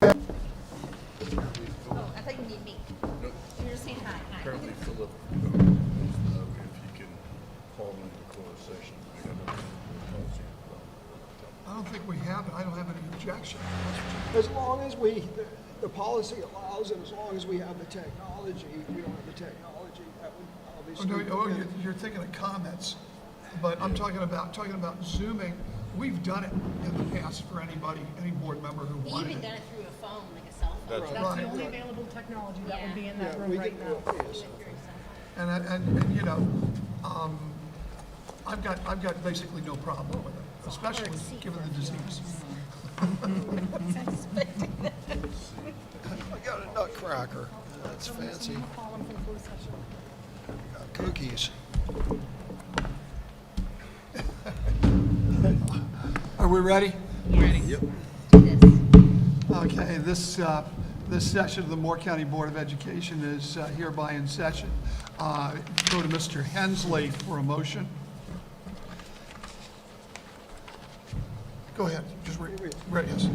Oh, I thought you needed me. Nope. You were just saying hi. Hi. Apparently Philip wants to know if he can call into closed session. I got no policy. I don't think we have it. I don't have any objection. As long as the policy allows, and as long as we have the technology, if we don't have the technology, that would obviously. You're thinking of comments, but I'm talking about Zooming. We've done it in the past for anybody, any board member who We wanted even it. done it through a phone, like a cell phone. That's That's Right. the only available technology that would be in that Yeah, room we right can now. do it, yes. And you know, I've got basically no problem with it, especially given the disease. I got a nutcracker. That's fancy. Call them for the closed session. Got cookies. Are we ready? Ready. Yep. Do this. Okay, this session of the Moore County Board of Education is hereby in session. Go to Mr. Hensley for a motion. Go ahead, just read, yes.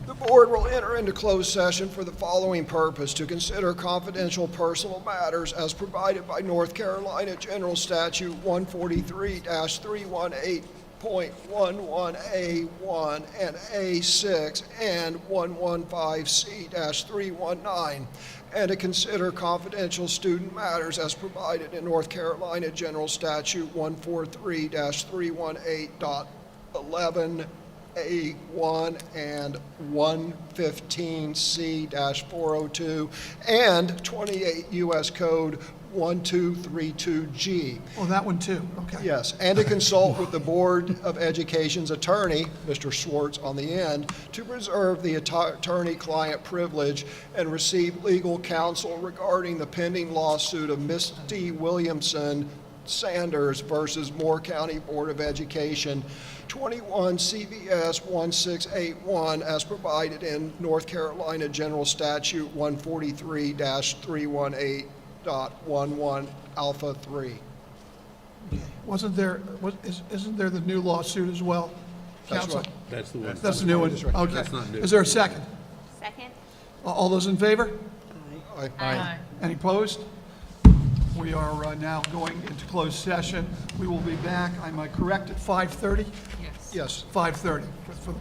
The board will enter into closed session for the following purpose: to consider confidential personal matters as provided by North Carolina General Statute 143-318.11A1 and A6 and 115C-319, and to consider confidential student matters as provided in North Carolina General Statute 143-318.11A1 and 115C-402 and 28 U.S. Code 1232G. Oh, that one too, okay. Yes, and to consult with the Board of Education's attorney, Mr. Schwartz, on the end, to preserve the attorney-client privilege and receive legal counsel regarding the pending lawsuit of Miss D. Williamson Sanders versus Moore County Board of Education, 21 CVS 1681, as provided in North Carolina General Statute 143-318.11 Alpha 3. Isn't there the new lawsuit as well? That's Counsel? right. That's the one. That's the new one? That's right. Okay. That's not new. Is there a second? Second? All those in favor? Aye. Any opposed? We are now going into closed session. We will be back, am I correct, at 5:30? Yes. 5:30 for the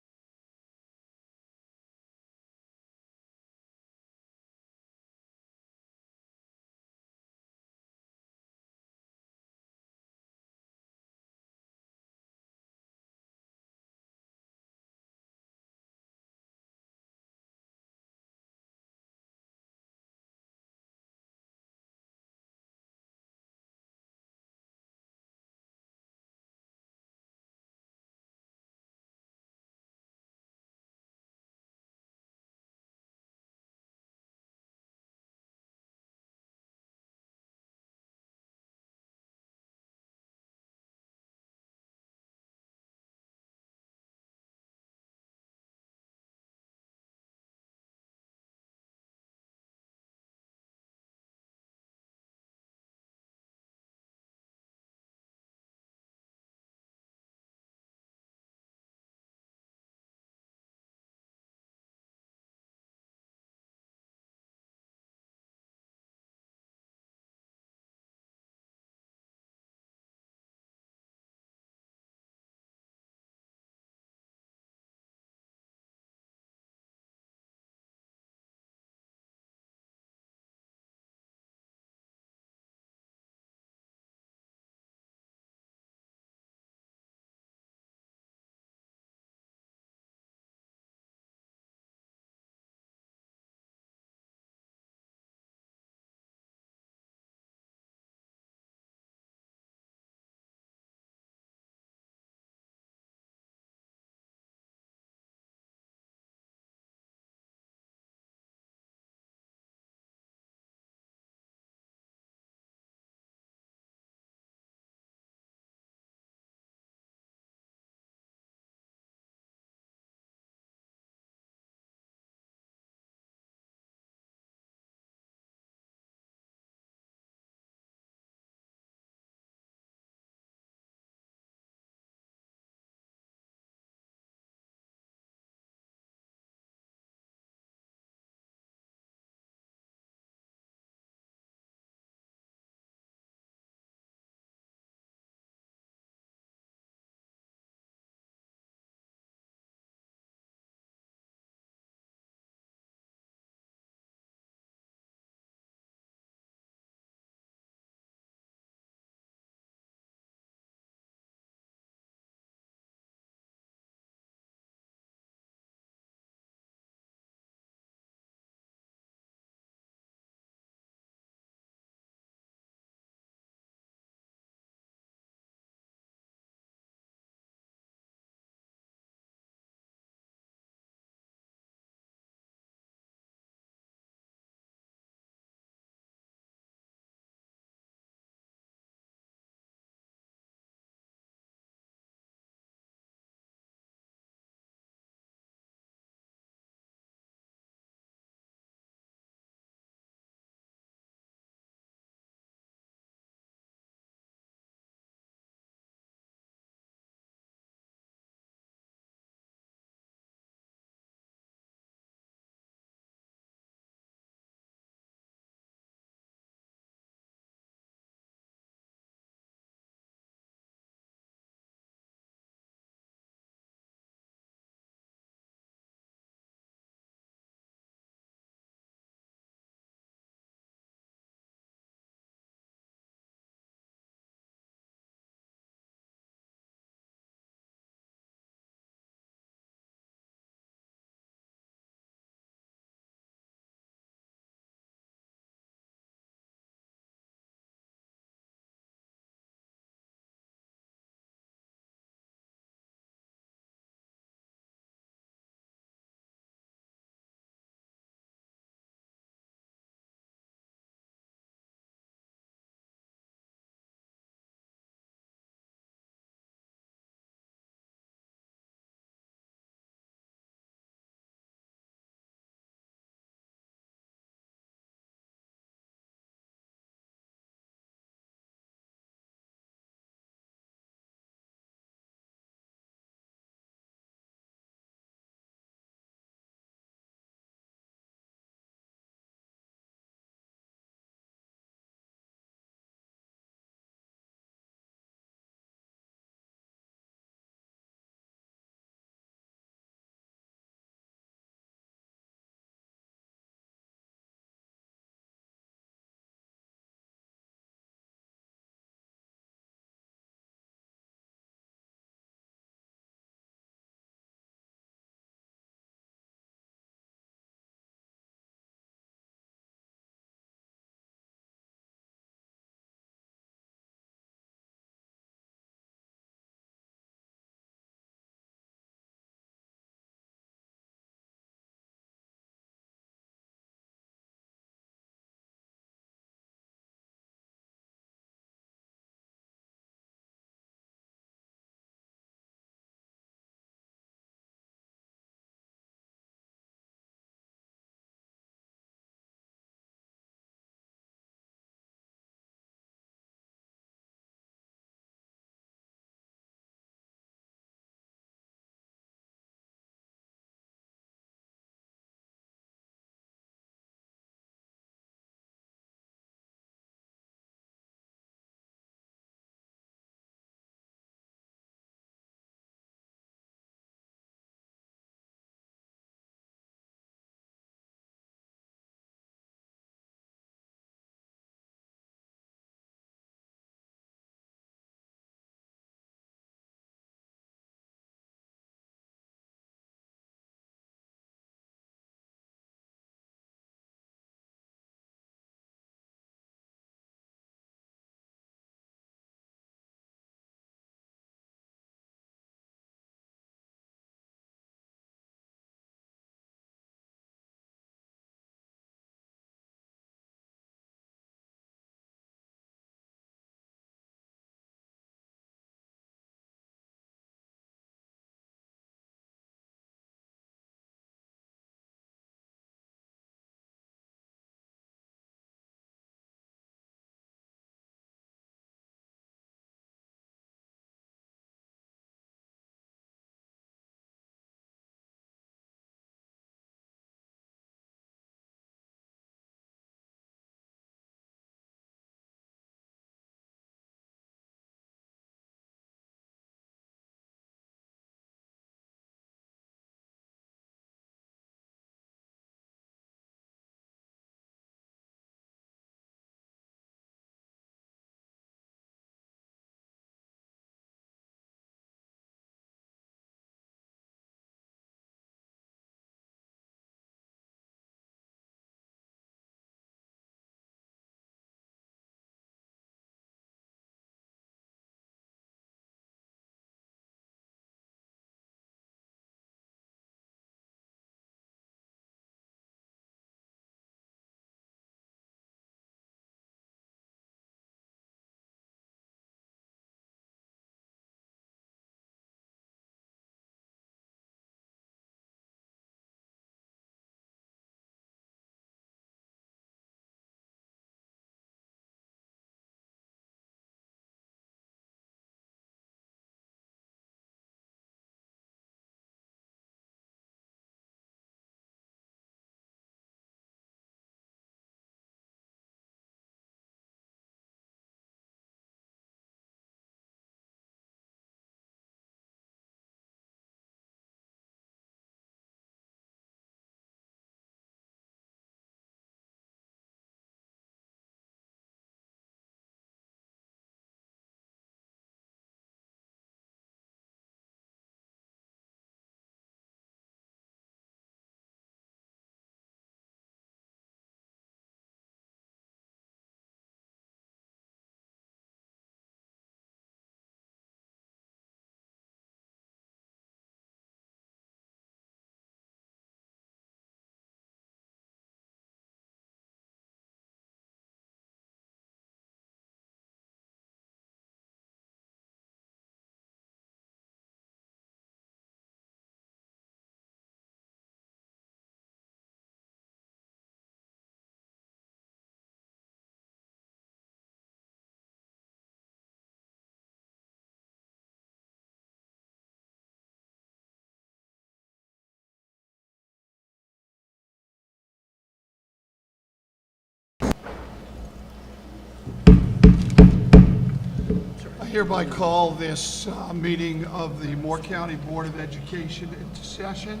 hereby call this meeting of the Moore County Board of Education into session.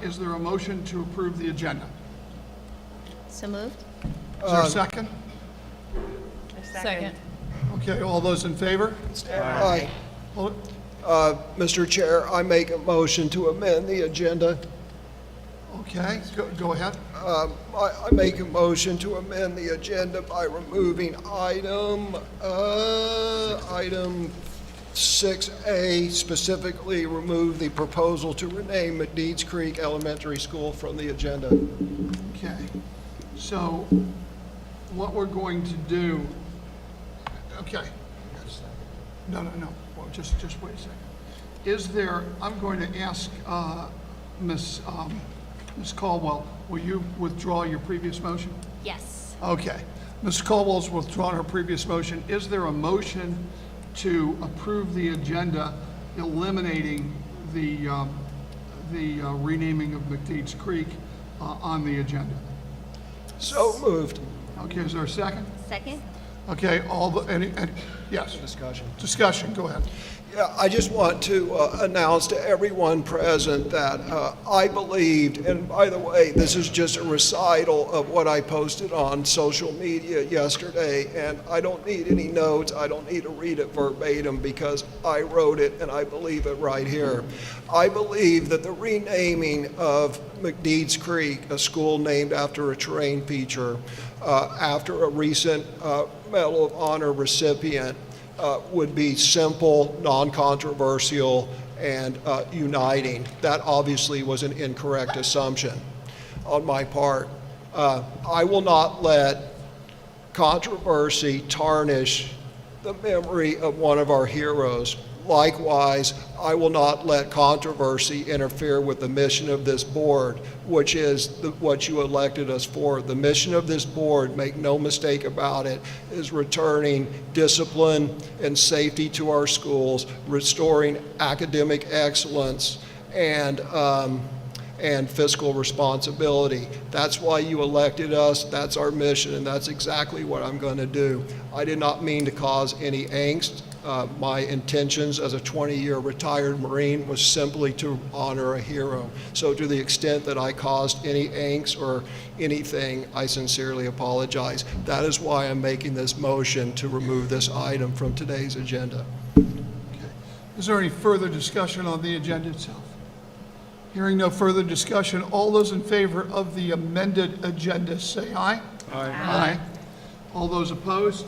Is there a motion to approve the agenda? So moved? Is there a second? Second. Okay, all those in favor? Aye. All- Mr. Chair, I make a motion to amend the agenda. Okay, go ahead. I make a motion to amend the agenda by removing item 6A, specifically remove the proposal to rename McDeeds Creek Elementary School from the agenda. Okay, so what we're going to do, okay. No, well, just wait a second. Is there, I'm going to ask Ms. Caldwell, will you withdraw your previous motion? Yes. Okay. Ms. Caldwell's withdrawn her previous motion. Is there a motion to approve the agenda eliminating the renaming of McDeeds Creek on the agenda? So moved. Okay, is there a second? Second? Okay, yes, discussion, go ahead. Yeah, I just want to announce to everyone present that I believed, and by the way, this is just a recital of what I posted on social media yesterday, and I don't need any notes, I don't need to read it verbatim because I wrote it and I believe it right here. I believe that the renaming of McDeeds Creek, a school named after a terrain feature, after a recent Medal of Honor recipient, would be simple, non-controversial, and uniting. That obviously was an incorrect assumption on my part. I will not let controversy tarnish the memory of one of our heroes. Likewise, I will not let controversy interfere with the mission of this board, which is what you elected us for. The mission of this board, make no mistake about it, is returning discipline and safety to our schools, restoring academic excellence, and fiscal responsibility. That's why you elected us, that's our mission, and that's exactly what I'm going to do. I did not mean to cause any angst. My intentions as a 20-year retired Marine was simply to honor a hero. So to the extent that I caused any angst or anything, I sincerely apologize. That is why I'm making this motion to remove this item from today's agenda. Is there any further discussion on the agenda itself? Hearing no further discussion, all those in favor of the amended agenda say aye. Aye. Aye. All those opposed?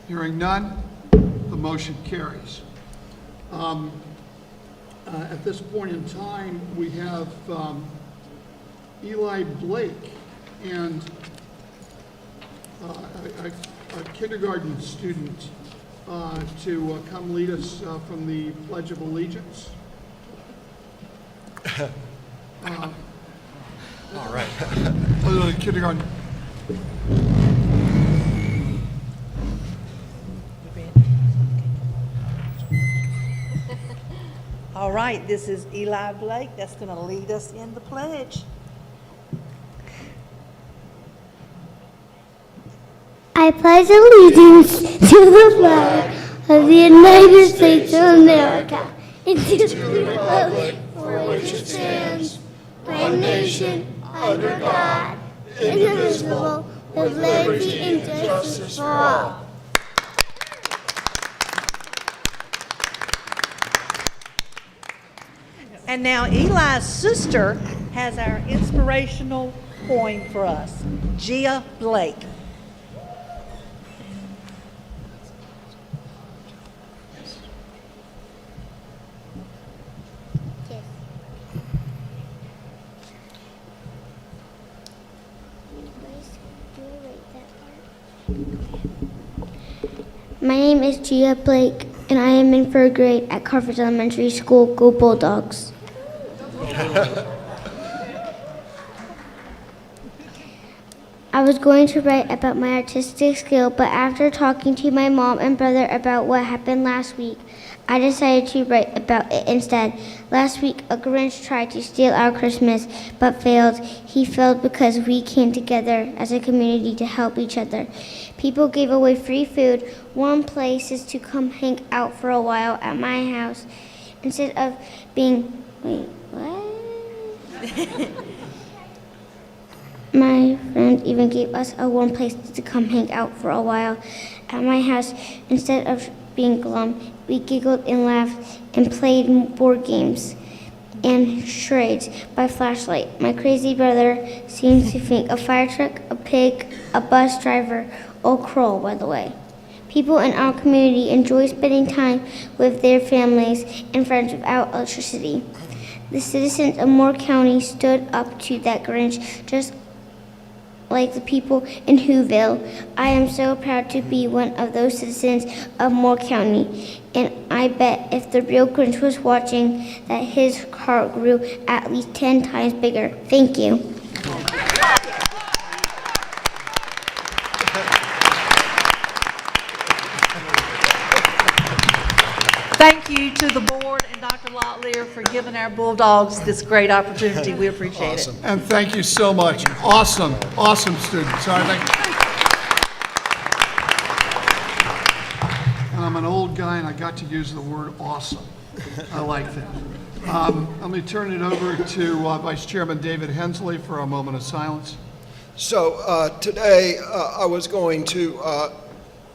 Hearing none, the motion carries. At this point in time, we have Eli Blake and a kindergarten student to come lead us from the Pledge of Allegiance. All right. Kindergarten. All right, this is Eli Blake that's going to lead us in the pledge. I pledge allegiance to the flag of the United States of America and to the republic for which it stands, one nation, under God, indivisible, with liberty and justice for all. And now Eli's sister has our inspirational poem for us, Gia Blake. My name is Gia Blake, and I am in 3rd grade at Carver's Elementary School. Go Bulldogs. I was going to write about my artistic skill, but after talking to my mom and brother about what happened last week, I decided to write about it instead. Last week, a Grinch tried to steal our Christmas, but failed. He failed because we came together as a community to help each other. People gave away free food, warm places to come hang out for a while at my house, instead of being, wait, what? My friend even gave us a warm place to come hang out for a while at my house. Instead of being glum, we giggled and laughed and played board games and charades by flashlight. My crazy brother seemed to think a fire truck, a pig, a bus driver, or crow, by the way. People in our community enjoy spending time with their families and friends without electricity. The citizens of Moore County stood up to that Grinch just like the people in Whoville. I am so proud to be one of those citizens of Moore County, and I bet if the real Grinch was watching that his heart grew at least 10 times bigger. Thank you. Thank you to the board and Dr. Locklear for giving our Bulldogs this great opportunity. We appreciate it. Awesome. And thank you so much. Awesome, awesome students. All right, thank you. And I'm an old guy, and I got to use the word awesome. I like that. Let me turn it over to Vice Chairman David Hensley for a moment of silence. So today, I was going to,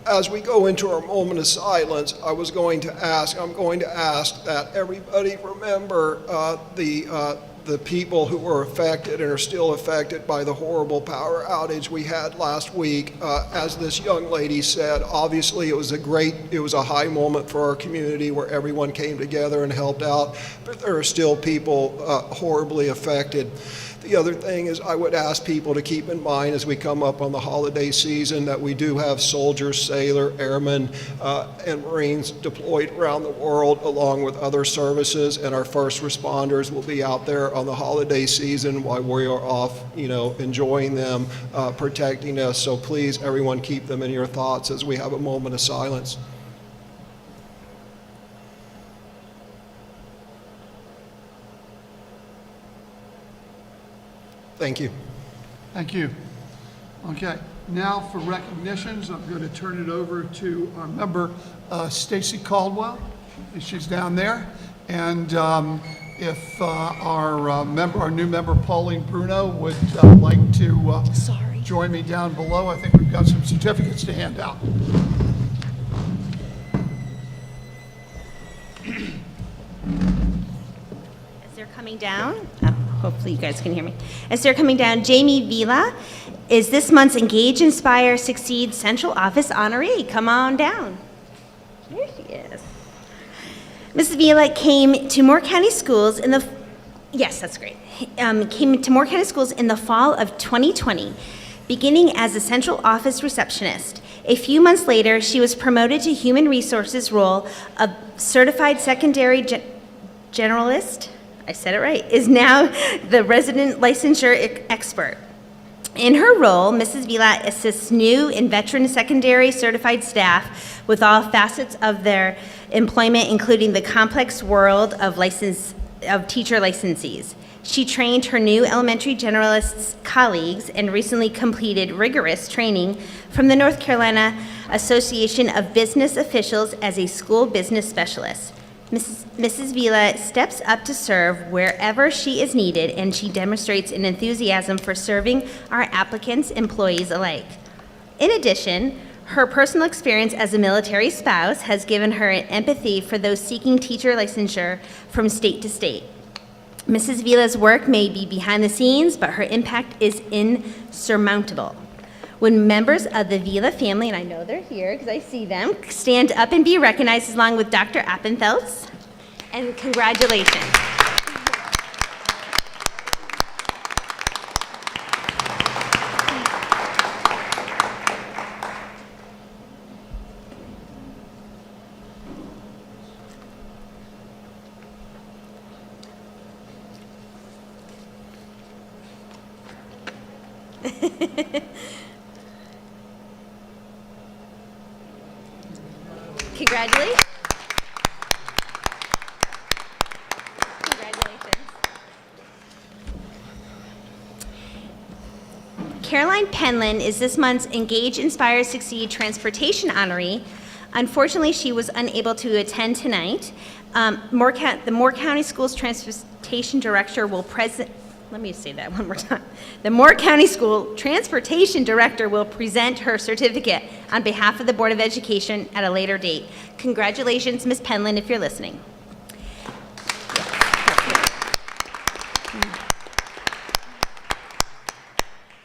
as we go into our moment of silence, I'm going to ask that everybody remember the people who were affected and are still affected by the horrible power outage we had last week. As this young lady said, obviously it was a high moment for our community where everyone came together and helped out, but there are still people horribly affected. The other thing is I would ask people to keep in mind as we come up on the holiday season that we do have soldiers, sailor, airmen, and Marines deployed around the world along with other services, and our first responders will be out there on the holiday season while we are off, enjoying them, protecting us. So please, everyone, keep them in your thoughts as we have a moment of silence. Thank you. Thank you. Okay, now for recognitions, I'm going to turn it over to our member, Stacy Caldwell. She's down there. And if our new member, Pauline Bruno, would like to join me down below, I think we've got some certificates to hand out. As they're coming down, hopefully you guys can hear me. As they're coming down, Jamie Vila is this month's Engage, Inspire, Succeed Central Office honoree. Come on down. Here she is. Mrs. Vila came to Moore County Schools in the, yes, that's great. Came to Moore County Schools in the fall of 2020, beginning as a central office receptionist. A few months later, she was promoted to Human Resources role of Certified Secondary Generalist, I said it right, is now the resident licensure expert. In her role, Mrs. Vila assists new and veteran secondary certified staff with all facets of their employment, including the complex world of teacher licensees. She trained her new elementary generalists colleagues and recently completed rigorous training from the North Carolina Association of Business Officials as a school business specialist. Mrs. Vila steps up to serve wherever she is needed, and she demonstrates an enthusiasm for serving our applicants, employees alike. In addition, her personal experience as a military spouse has given her an empathy for those seeking teacher licensure from state to state. Mrs. Vila's work may be behind the scenes, but her impact is insurmountable. When members of the Vila family, and I know they're here because I see them, stand up and be recognized along with Dr. Appenfels, and congratulations. Congratulations. Caroline Penland is this month's Engage, Inspire, Succeed Transportation honoree. Unfortunately, she was unable to attend tonight. The Moore County Schools Transportation Director will present. Let me say that one more time. The Moore County School Transportation Director will present her certificate on behalf of the Board of Education at a later date. Congratulations, Ms. Penland, if you're listening.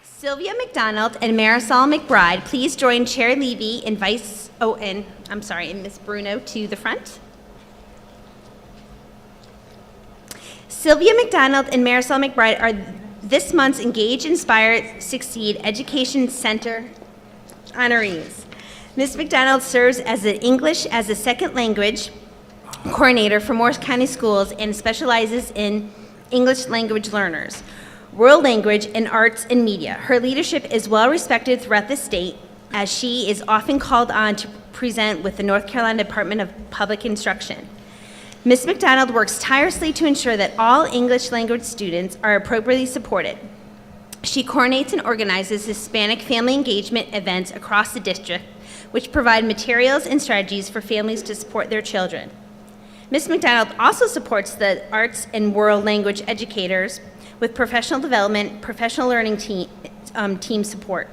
Sylvia McDonald and Marisol McBride, please join Chair Levy and and Ms. Bruno to the front. Sylvia McDonald and Marisol McBride are this month's Engage, Inspire, Succeed Education Center honorees. Ms. McDonald serves as the English as a Second Language coordinator for Morris County Schools and specializes in English language learners, world language, and arts and media. Her leadership is well respected throughout the state, as she is often called on to present with the North Carolina Department of Public Instruction. Ms. McDonald works tirelessly to ensure that all English language students are appropriately supported. She coordinates and organizes Hispanic family engagement events across the district, which provide materials and strategies for families to support their children. Ms. McDonald also supports the arts and world language educators with professional development, professional learning team support.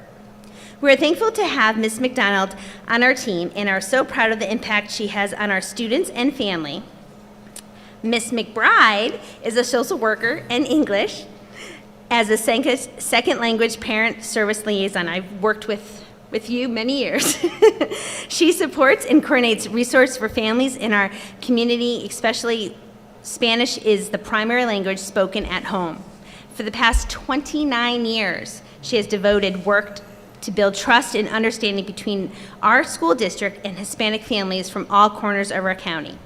We are thankful to have Ms. McDonald on our team and are so proud of the impact she has on our students and family. Ms. McBride is a social worker and English as a second language parent service liaison. I've worked with you many years. She supports and coordinates resources for families in our community, especially Spanish is the primary language spoken at home. For the past 29 years, she has devoted work to build trust and understanding between our school district and Hispanic families from all corners of our county.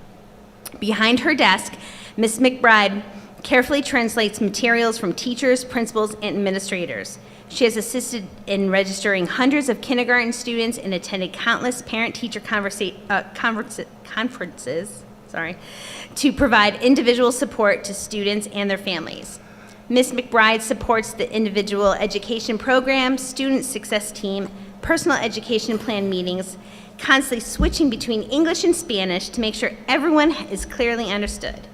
Behind her desk, Ms. McBride carefully translates materials from teachers, principals, and administrators. She has assisted in registering hundreds of kindergarten students and attended countless parent-teacher conferences to provide individual support to students and their families. Ms. McBride supports the individual education program, student success team, personal education plan meetings, constantly switching between English and Spanish to make sure everyone is clearly understood.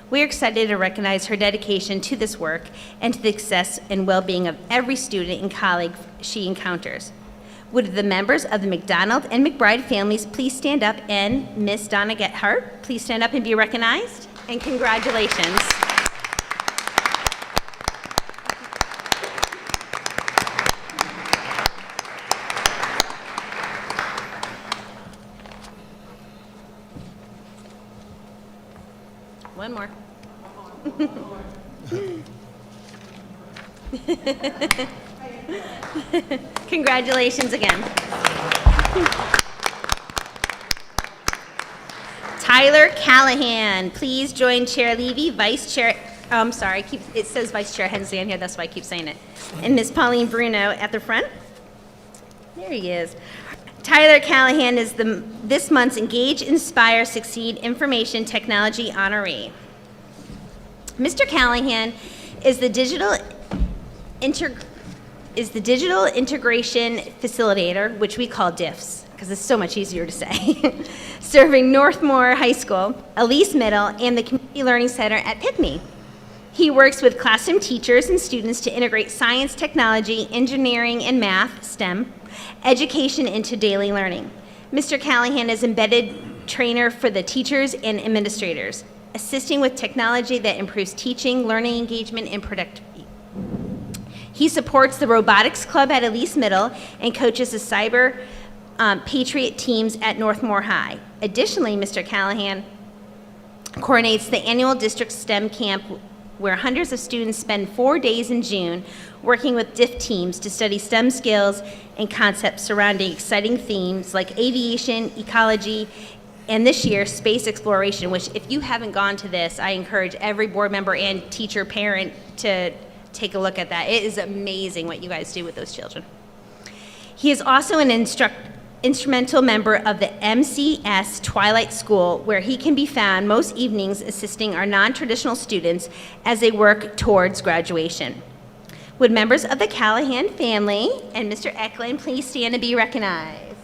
We are excited to recognize her dedication to this work and to the success and well-being of every student and colleague she encounters. Would the members of the McDonald and McBride families please stand up, and Ms. Donna Gethart, please stand up and be recognized, and congratulations. One more. Congratulations again. Tyler Callahan, please join Chair Levy, Vice Chair, it says Vice Chair Hensley on here, that's why I keep saying it. And Ms. Pauline Bruno at the front. There he is. Tyler Callahan is this month's Engage, Inspire, Succeed Information Technology honoree. Mr. Callahan is the digital integration facilitator, which we call DIFs, because it's so much easier to say, serving Northmore High School, Elise Middle, and the Community Learning Center at PICME. He works with classroom teachers and students to integrate science, technology, engineering, and math, STEM, education into daily learning. Mr. Callahan is embedded trainer for the teachers and administrators, assisting with technology that improves teaching, learning engagement, and productivity. He supports the robotics club at Elise Middle and coaches the cyber patriot teams at Northmore High. Additionally, Mr. Callahan coordinates the annual district STEM camp where hundreds of students spend 4 days in June working with DIF teams to study STEM skills and concepts surrounding exciting themes like aviation, ecology, and this year, space exploration, which if you haven't gone to this, I encourage every board member and teacher, parent to take a look at that. It is amazing what you guys do with those children. He is also an instrumental member of the MCS Twilight School, where he can be found most evenings assisting our non-traditional students as they work towards graduation. Would members of the Callahan family and Mr. Eklund please stand and be recognized?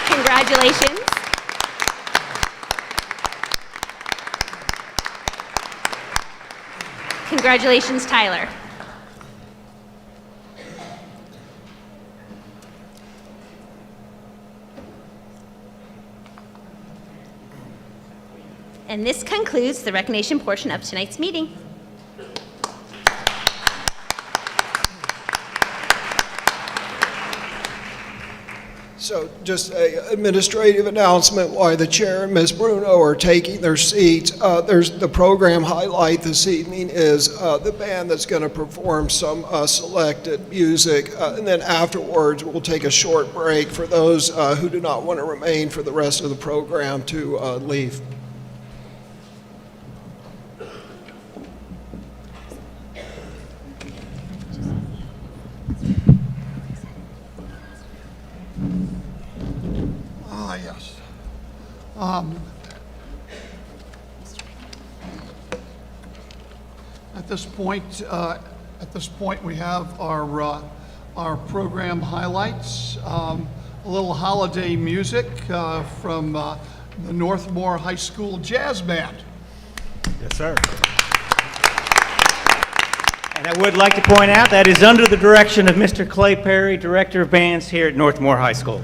Congratulations. Congratulations, Tyler. And this concludes the recognition portion of tonight's meeting. So just a administrative announcement while the chair and Ms. Bruno are taking their seats. There's the program highlight this evening is the band that's going to perform some selected music. And then afterwards, we'll take a short break for those who do not want to remain for the rest of the program to leave. Yes. At this point, we have our program highlights. A little holiday music from the Northmore High School Jazz Band. Yes, sir. And I would like to point out that is under the direction of Mr. Clay Perry, Director of Bands here at Northmore High School.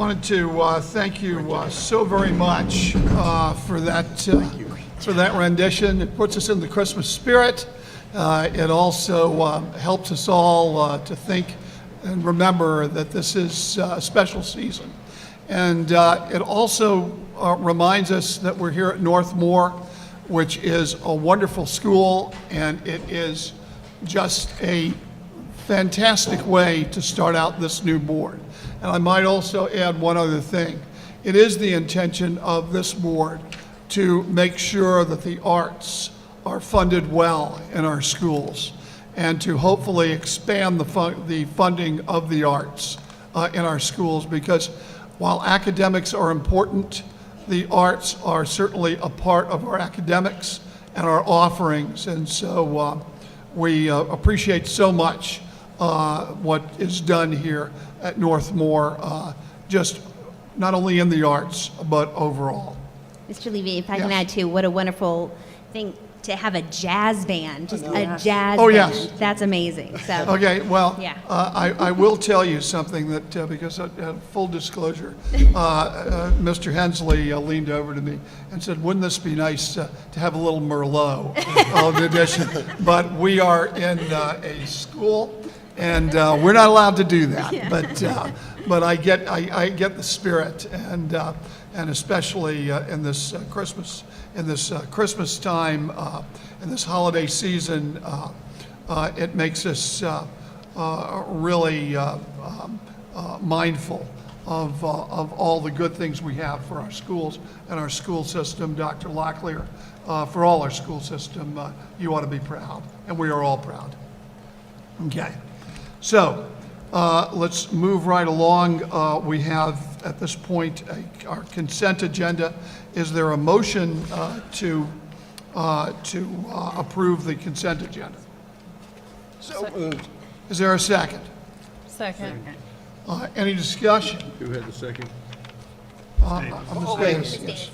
wanted to thank you so very much for that rendition. It puts us in the Christmas spirit. It also helps us all to think and remember that this is a special season. And it also reminds us that we're here at Northmore, which is a wonderful school, and it is just a fantastic way to start out this new board. And I might also add one other thing. It is the intention of this board to make sure that the arts are funded well in our schools and to hopefully expand the funding of the arts in our schools, because while academics are important, the arts are certainly a part of our academics and our offerings. And so we appreciate so much what is done here at Northmore, just not only in the arts, but overall. Mr. Levy, if I can Yes. add too, what a wonderful thing to have a jazz band, just a jazz Oh, band. yes. That's amazing. So, Okay, well, Yeah. I will tell you something that, because full disclosure, Mr. Hensley leaned over to me and said, wouldn't this be nice to have a little Merlot in addition? But we are in a school, and we're not allowed to do that. But I get the spirit, and especially in this Christmas time, in this holiday season, it makes us really mindful of all the good things we have for our schools and our school system. Dr. Locklear, for all our school system, you ought to be proud, and we are all proud. Okay, so let's move right along. We have at this point our consent agenda. Is there a motion to approve the consent agenda? So moved. Is there a second? Second. Any discussion? Who had the second?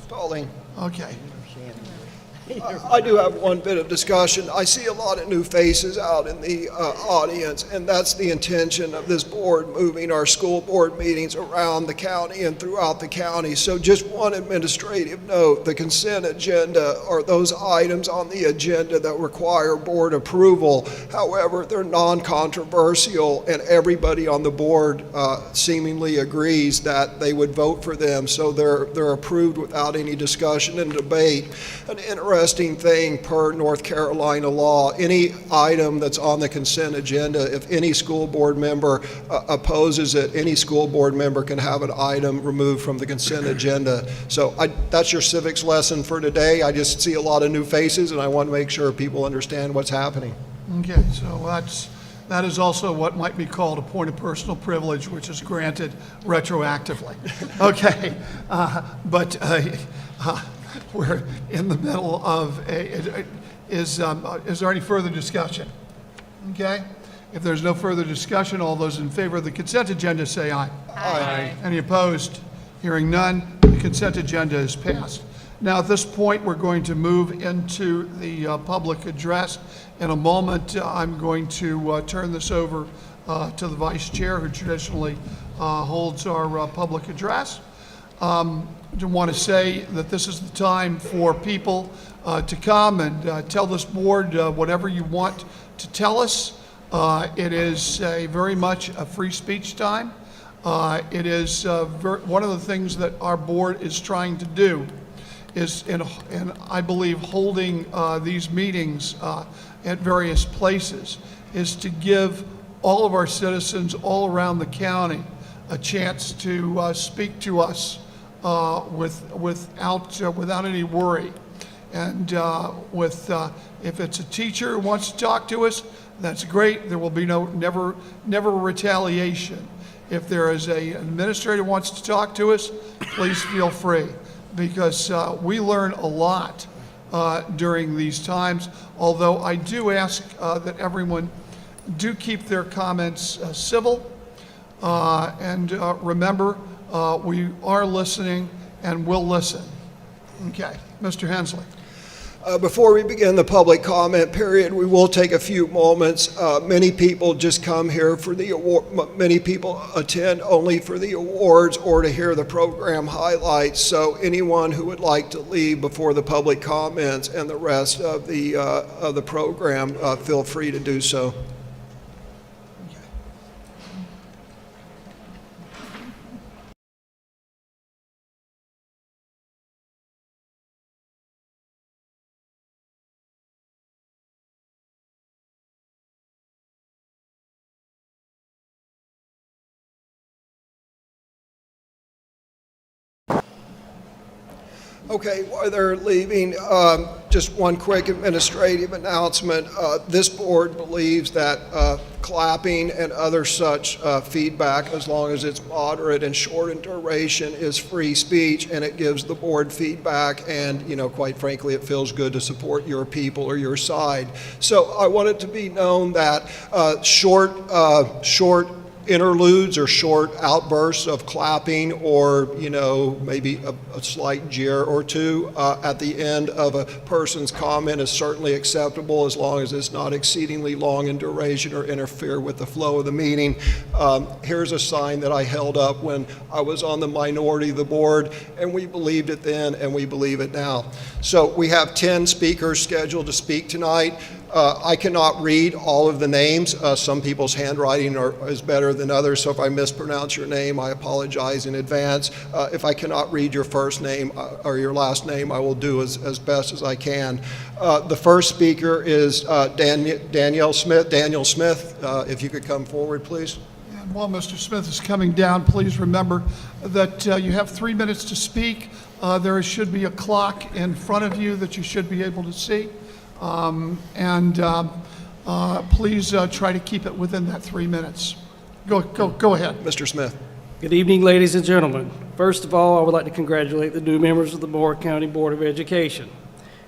Pauline. Okay. I do have one bit of discussion. I see a lot of new faces out in the audience, and that's the intention of this board, moving our school board meetings around the county and throughout the county. So just one administrative note, the consent agenda are those items on the agenda that require board approval. However, they're non-controversial, and everybody on the board seemingly agrees that they would vote for them. So they're approved without any discussion and debate. An interesting thing per North Carolina law, any item that's on the consent agenda, if any school board member opposes it, any school board member can have an item removed from the consent agenda. So that's your civics lesson for today. I just see a lot of new faces, and I want to make sure people understand what's happening. Okay, so that is also what might be called a point of personal privilege, which is granted retroactively. Okay, but we're in the middle of is there any further discussion? Okay, if there's no further discussion, all those in favor of the consent agenda say aye. Aye. Any opposed? Hearing none, the consent agenda is passed. Now, at this point, we're going to move into the public address. In a moment, I'm going to turn this over to the vice chair, who traditionally holds our public address. I want to say that this is the time for people to come and tell this board whatever you want to tell us. It is very much a free speech time. It is one of the things that our board is trying to do is, and I believe holding these meetings at various places, is to give all of our citizens all around the county a chance to speak to us without any worry. And if it's a teacher who wants to talk to us, that's great. There will be never retaliation. If there is an administrator who wants to talk to us, please feel free, because we learn a lot during these times. Although I do ask that everyone do keep their comments civil, and remember, we are listening and will listen. Okay, Mr. Hensley. Before we begin the public comment period, we will take a few moments. Many people just come here for the award. Many people attend only for the awards or to hear the program highlights. So anyone who would like to leave before the public comments and the rest of the program, feel free to do so. Okay, while they're leaving, just one quick administrative announcement. This board believes that clapping and other such feedback, as long as it's moderate and short in duration, is free speech, and it gives the board feedback, and, you know, quite frankly, it feels good to support your people or your side. So I want it to be known that short interludes or short outbursts of clapping or, you know, maybe a slight jeer or two at the end of a person's comment is certainly acceptable, as long as it's not exceedingly long in duration or interfere with the flow of the meeting. Here's a sign that I held up when I was on the minority of the board, and we believed it then and we believe it now. So we have 10 speakers scheduled to speak tonight. I cannot read all of the names. Some people's handwriting is better than others, so if I mispronounce your name, I apologize in advance. If I cannot read your first name or your last name, I will do as best as I can. The first speaker is Daniel Smith. Daniel Smith, if you could come forward, please. And while Mr. Smith is coming down, please remember that you have 3 minutes to speak. There should be a clock in front of you that you should be able to see. Please try to keep it within that 3 minutes. Go ahead. Mr. Smith. Good evening, ladies and gentlemen. First of all, I would like to congratulate the new members of the Moore County Board of Education.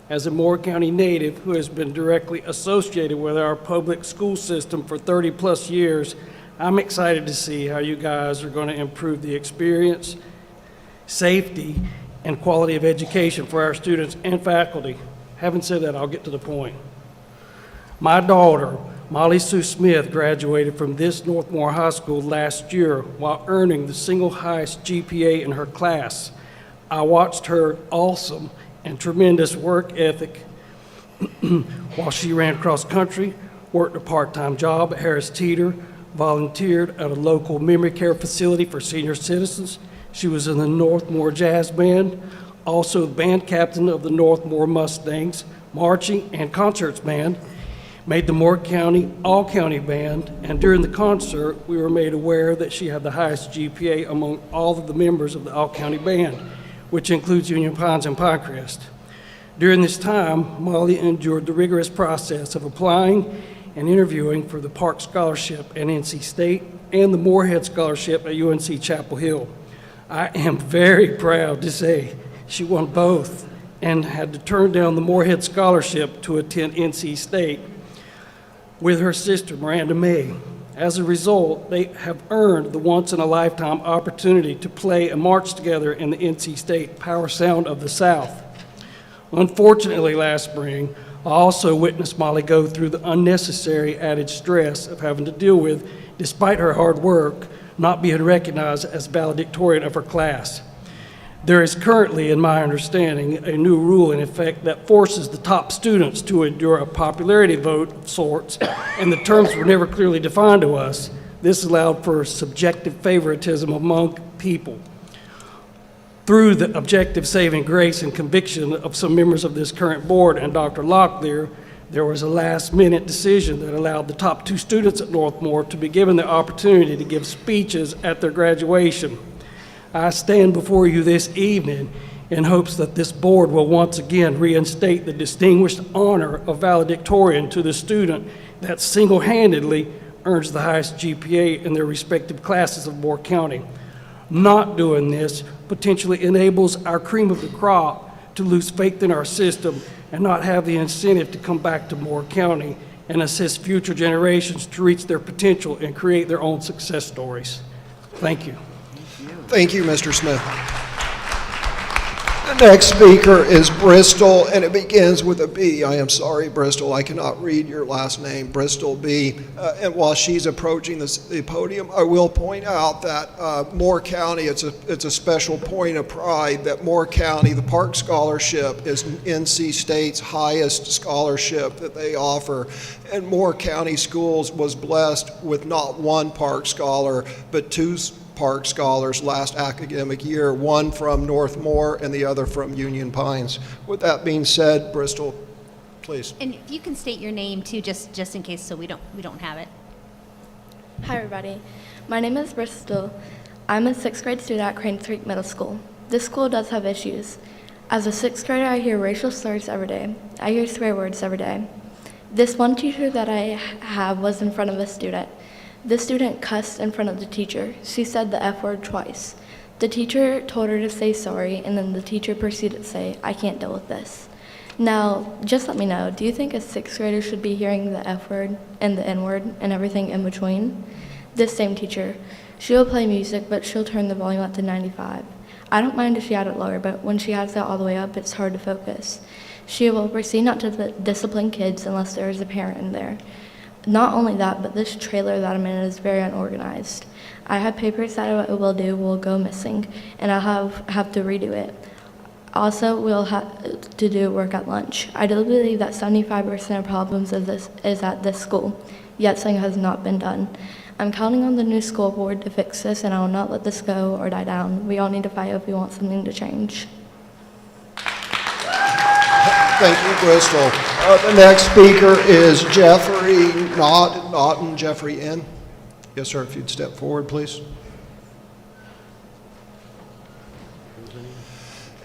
As a Moore County native who has been directly associated with our public school system for 30-plus years, I'm excited to see how you guys are going to improve the experience, safety, and quality of education for our students and faculty. Having said that, I'll get to the point. My daughter, Molly Sue Smith, graduated from this Northmore High School last year while earning the single highest GPA in her class. I watched her awesome and tremendous work ethic while she ran cross country, worked a part-time job at Harris Teeter, volunteered at a local memory care facility for senior citizens. She was in the Northmore Jazz Band, also the band captain of the Northmore Mustangs, marching and concerts band, made the Moore County All-County Band, and during the concert, we were made aware that she had the highest GPA among all of the members of the All-County Band, which includes Union Pines and Pinecrest. During this time, Molly endured the rigorous process of applying and interviewing for the Park Scholarship at NC State and the Moorhead Scholarship at UNC Chapel Hill. I am very proud to say she won both and had to turn down the Moorhead Scholarship to attend NC State with her sister, Miranda May. As a result, they have earned the once-in-a-lifetime opportunity to play and march together in the NC State Power Sound of the South. Unfortunately, last spring, I also witnessed Molly go through the unnecessary added stress of having to deal with, despite her hard work, not being recognized as valedictorian of her class. There is currently, in my understanding, a new rule in effect that forces the top students to endure a popularity vote of sorts, and the terms were never clearly defined to us. This allowed for subjective favoritism among people. Through the objective saving grace and conviction of some members of this current board and Dr. Locklear, there was a last-minute decision that allowed the top 2 students at Northmore to be given the opportunity to give speeches at their graduation. I stand before you this evening in hopes that this board will once again reinstate the distinguished honor of valedictorian to the student that single-handedly earns the highest GPA in their respective classes of Moore County. Not doing this potentially enables our cream of the crop to lose faith in our system and not have the incentive to come back to Moore County and assist future generations to reach their potential and create their own success stories. Thank you. Thank you, Mr. Smith. The next speaker is Bristol, and it begins with a B. I am sorry, Bristol, I cannot read your last name, Bristol B. And while she's approaching the podium, I will point out that Moore County, it's a special point of pride that Moore County, the Park Scholarship, is NC State's highest scholarship that they offer. And Moore County Schools was blessed with not one Park Scholar, but two Park Scholars last academic year, one from North Moore and the other from Union Pines. With that being said, Bristol, please. And if you can state your name too, just in case, so we don't have it. Hi everybody, my name is Bristol. I'm a 6th grade student at Cranes Creek Middle School. This school does have issues. As a 6th grader, I hear racial slurs every day. I hear swear words every day. This one teacher that I have was in front of a student. The student cussed in front of the teacher. She said the F word twice. The teacher told her to say sorry, and then the teacher proceeded to say, "I can't deal with this." Now, just let me know, do you think a 6th grader should be hearing the F word and the N word and everything in between? This same teacher, she'll play music, but she'll turn the volume up to 95. I don't mind if she had it lower, but when she has it all the way up, it's hard to focus. She will proceed not to discipline kids unless there is a parent in there. Not only that, but this trailer that I'm in is very unorganized. I have papers that I will go missing, and I'll have to redo it. Also, we'll have to do work at lunch. I do believe that 75% of problems is at this school, yet something has not been done. I'm counting on the new school board to fix this, and I will not let this go or die down. We all need to fight if we want something to change. Thank you, Bristol. The next speaker is Jeffrey Naughton. Jeffrey N. Yes, sir, if you'd step forward, please.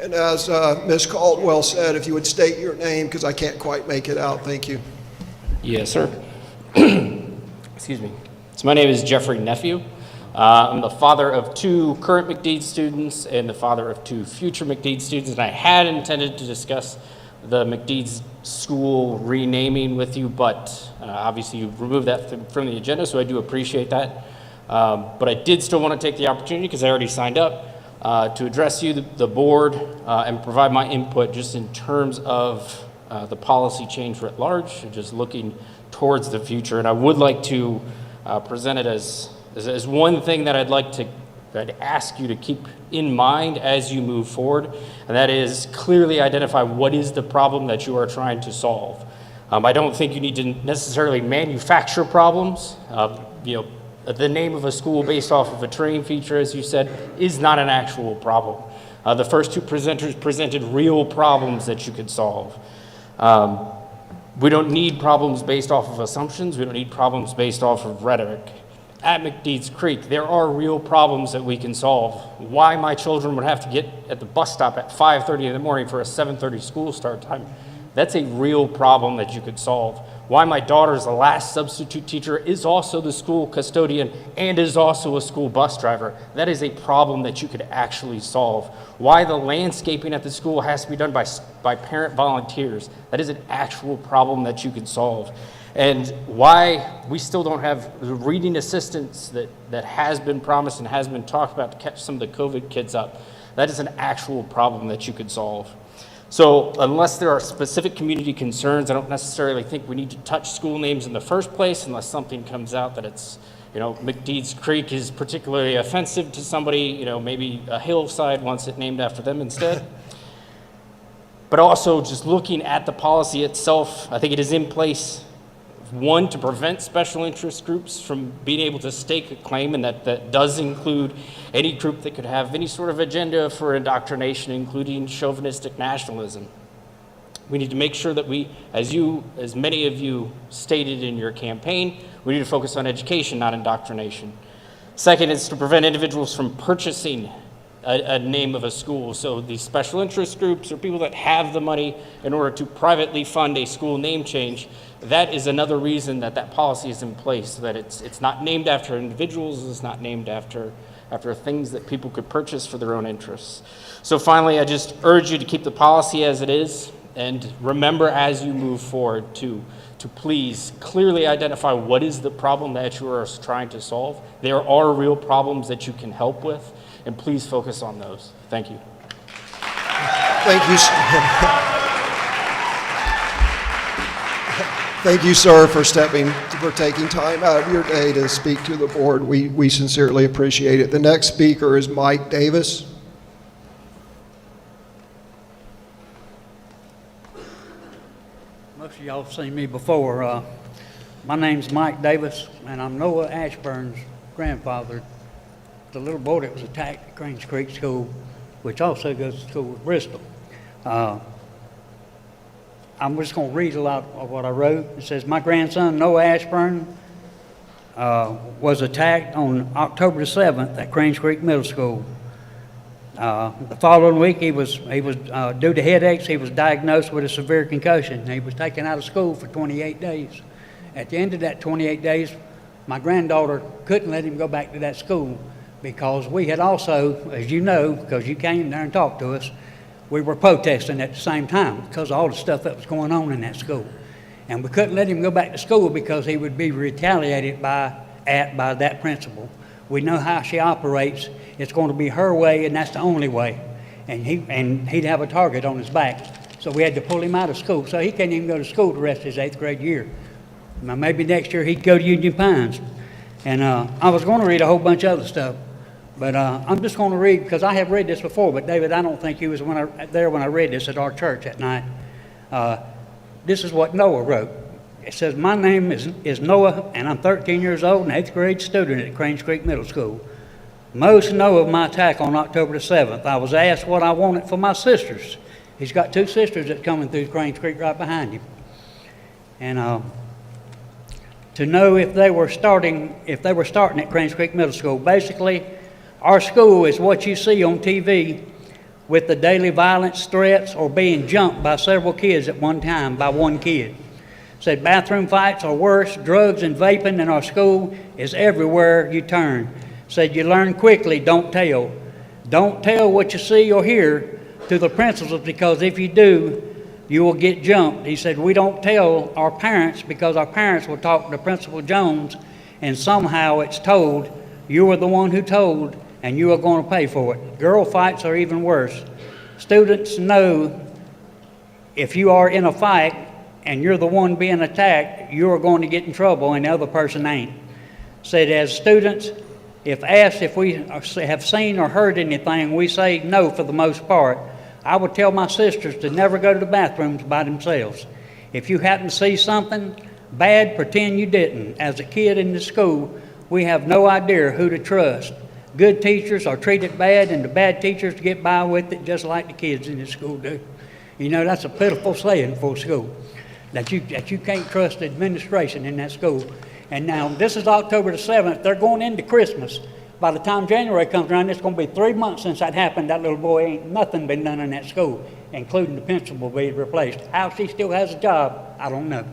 And as Ms. Caldwell said, if you would state your name, because I can't quite make it out. Thank you. Yes, sir. Excuse me. So my name is Jeffrey Nephew. I'm the father of 2 current McDeed students and the father of 2 future McDeed students, and I had intended to discuss the McDeed's school renaming with you, but obviously you removed that from the agenda, so I do appreciate that. But I did still want to take the opportunity, because I already signed up, to address you, the board, and provide my input just in terms of the policy change writ large, just looking towards the future. And I would like to present it as one thing that I'd ask you to keep in mind as you move forward, and that is clearly identify what is the problem that you are trying to solve. I don't think you need to necessarily manufacture problems. The name of a school based off of a terrain feature, as you said, is not an actual problem. The first 2 presenters presented real problems that you could solve. We don't need problems based off of assumptions. We don't need problems based off of rhetoric. At McDeed's Creek, there are real problems that we can solve. Why my children would have to get at the bus stop at 5:30 in the morning for a 7:30 school start time, that's a real problem that you could solve. Why my daughter's the last substitute teacher is also the school custodian and is also a school bus driver, that is a problem that you could actually solve. Why the landscaping at the school has to be done by parent volunteers, that is an actual problem that you could solve. And why we still don't have the reading assistance that has been promised and has been talked about to catch some of the COVID kids up, that is an actual problem that you could solve. So unless there are specific community concerns, I don't necessarily think we need to touch school names in the first place unless something comes out that it's, McDeed's Creek is particularly offensive to somebody, maybe a hillside wants it named after them instead. But also just looking at the policy itself, I think it is in place, 1, to prevent special interest groups from being able to stake a claim, and that does include any group that could have any sort of agenda for indoctrination, including chauvinistic nationalism. We need to make sure that we, as many of you stated in your campaign, we need to focus on education, not indoctrination. Second is to prevent individuals from purchasing a name of a school. So these special interest groups or people that have the money in order to privately fund a school name change, that is another reason that policy is in place, so that it's not named after individuals, it's not named after things that people could purchase for their own interests. So finally, I just urge you to keep the policy as it is, and remember as you move forward to please clearly identify what is the problem that you are trying to solve. There are real problems that you can help with, and please focus on those. Thank you. Thank you. Thank you, sir, for taking time out of your day to speak to the board. We sincerely appreciate it. The next speaker is Mike Davis. Most of y'all have seen me before. My name's Mike Davis, and I'm Noah Ashburn's grandfather, the little boy that was attacked at Cranes Creek School, which also goes to school with Bristol. I'm just going to read a lot of what I wrote. It says, my grandson, Noah Ashburn, was attacked on October the 7th at Cranes Creek Middle School. The following week, he was due to headaches, he was diagnosed with a severe concussion. He was taken out of school for 28 days. At the end of that 28 days, my granddaughter couldn't let him go back to that school because we had also, as you know, because you came there and talked to us, we were protesting at the same time because of all the stuff that was going on in that school. And we couldn't let him go back to school because he would be retaliated by that principal. We know how she operates. It's going to be her way, and that's the only way. And he'd have a target on his back. So we had to pull him out of school. So he can't even go to school the rest of his 8th grade year. Now, maybe next year he'd go to Union Pines. And I was going to read a whole bunch of other stuff. But I'm just going to read, because I have read this before, but David, I don't think you was there when I read this at our church at night. This is what Noah wrote. It says, my name is Noah, and I'm 13 years old and 8th grade student at Cranes Creek Middle School. Most know of my attack on October the 7th. I was asked what I wanted for my sisters. He's got 2 sisters that's coming through Cranes Creek right behind him. And to know if they were starting at Cranes Creek Middle School. Basically, our school is what you see on TV with the daily violence, threats, or being jumped by several kids at one time by one kid. Said bathroom fights are worse, drugs and vaping in our school is everywhere you turn. Said you learn quickly, don't tell. Don't tell what you see or hear to the principals because if you do, you will get jumped. He said we don't tell our parents because our parents will talk to Principal Jones and somehow it's told you were the one who told and you are going to pay for it. Girl fights are even worse. Students know if you are in a fight and you're the one being attacked, you are going to get in trouble and the other person ain't. Said as students, if asked if we have seen or heard anything, we say no for the most part. I would tell my sisters to never go to the bathrooms by themselves. If you happen to see something bad, pretend you didn't. As a kid in the school, we have no idea who to trust. Good teachers are treated bad and the bad teachers get by with it just like the kids in the school do. You know, that's a pitiful saying for a school, that you can't trust the administration in that school. And now, this is October the 7th. They're going into Christmas. By the time January comes around, it's going to be 3 months since that happened. That little boy ain't nothing been done in that school, including the principal being replaced. How she still has a job, I don't know.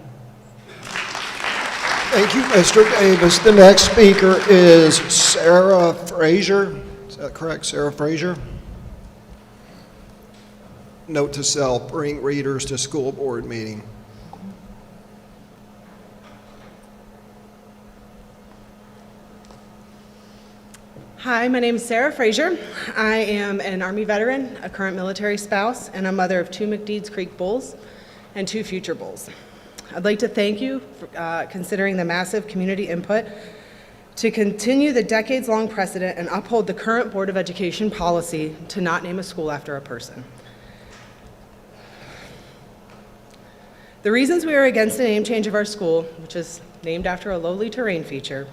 Thank you, Mr. Davis. The next speaker is Sarah Frazier. Is that correct, Sarah Frazier? Note to self, bring readers to school board meeting. Hi, my name is Sarah Frazier. I am an Army veteran, a current military spouse, and a mother of 2 McDeeds Creek bulls and 2 future bulls. I'd like to thank you for considering the massive community input to continue the decades-long precedent and uphold the current Board of Education policy to not name a school after a person. The reasons we are against the name change of our school, which is named after a lowly terrain feature,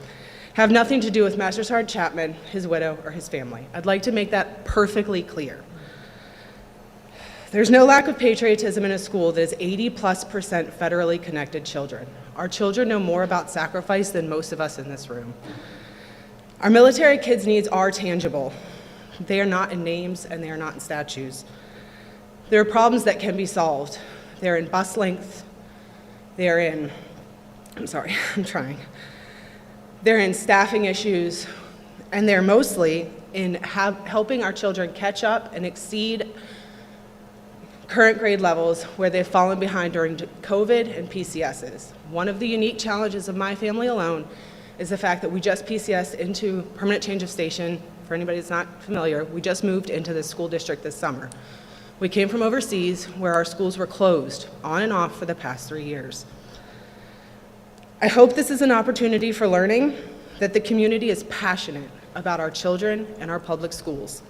have nothing to do with Master Sergeant Chapman, his widow, or his family. I'd like to make that perfectly clear. There's no lack of patriotism in a school that is 80+% federally connected children. Our children know more about sacrifice than most of us in this room. Our military kids' needs are tangible. They are not in names and they are not in statues. There are problems that can be solved. They're in bus length. They're in, They're in staffing issues, and they're mostly in helping our children catch up and exceed current grade levels where they've fallen behind during COVID and PCSs. One of the unique challenges of my family alone is the fact that we just PCSed into permanent change of station. For anybody that's not familiar, we just moved into the school district this summer. We came from overseas where our schools were closed on and off for the past 3 years. I hope this is an opportunity for learning that the community is passionate about our children and our public schools.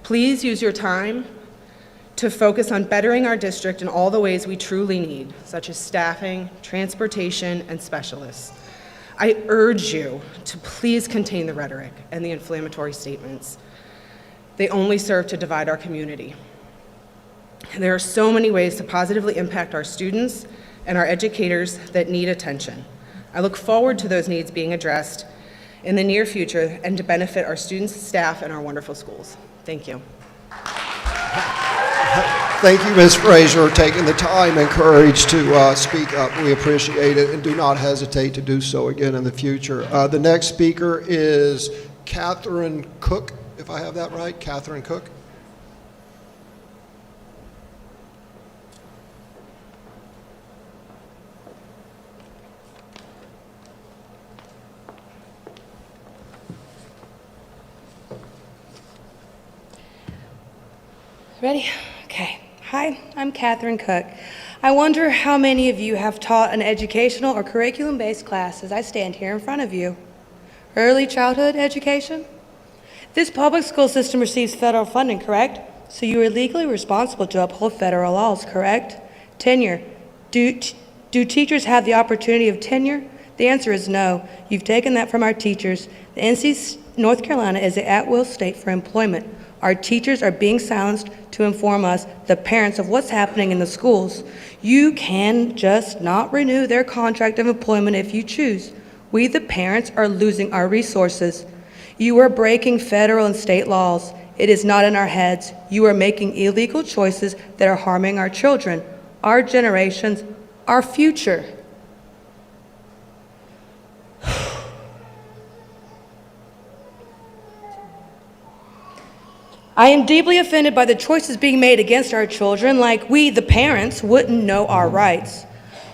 Please use your time to focus on bettering our district in all the ways we truly need, such as staffing, transportation, and specialists. I urge you to please contain the rhetoric and the inflammatory statements. They only serve to divide our community. There are so many ways to positively impact our students and our educators that need attention. I look forward to those needs being addressed in the near future and to benefit our students, staff, and our wonderful schools. Thank you. Thank you, Ms. Frazier, taking the time and courage to speak up. We appreciate it, and do not hesitate to do so again in the future. The next speaker is Catherine Cook, if I have that right. Catherine Cook. Ready? Okay. Hi, I'm Catherine Cook. I wonder how many of you have taught an educational or curriculum-based class as I stand here in front of you. Early childhood education? This public school system receives federal funding, correct? So you are legally responsible to uphold federal laws, correct? Tenure. Do teachers have the opportunity of tenure? The answer is no. You've taken that from our teachers. The NC North Carolina is an at-will state for employment. Our teachers are being silenced to inform us, the parents, of what's happening in the schools. You can just not renew their contract of employment if you choose. We, the parents, are losing our resources. You are breaking federal and state laws. It is not in our heads. You are making illegal choices that are harming our children, our generations, our future. I am deeply offended by the choices being made against our children, like we, the parents, wouldn't know our rights.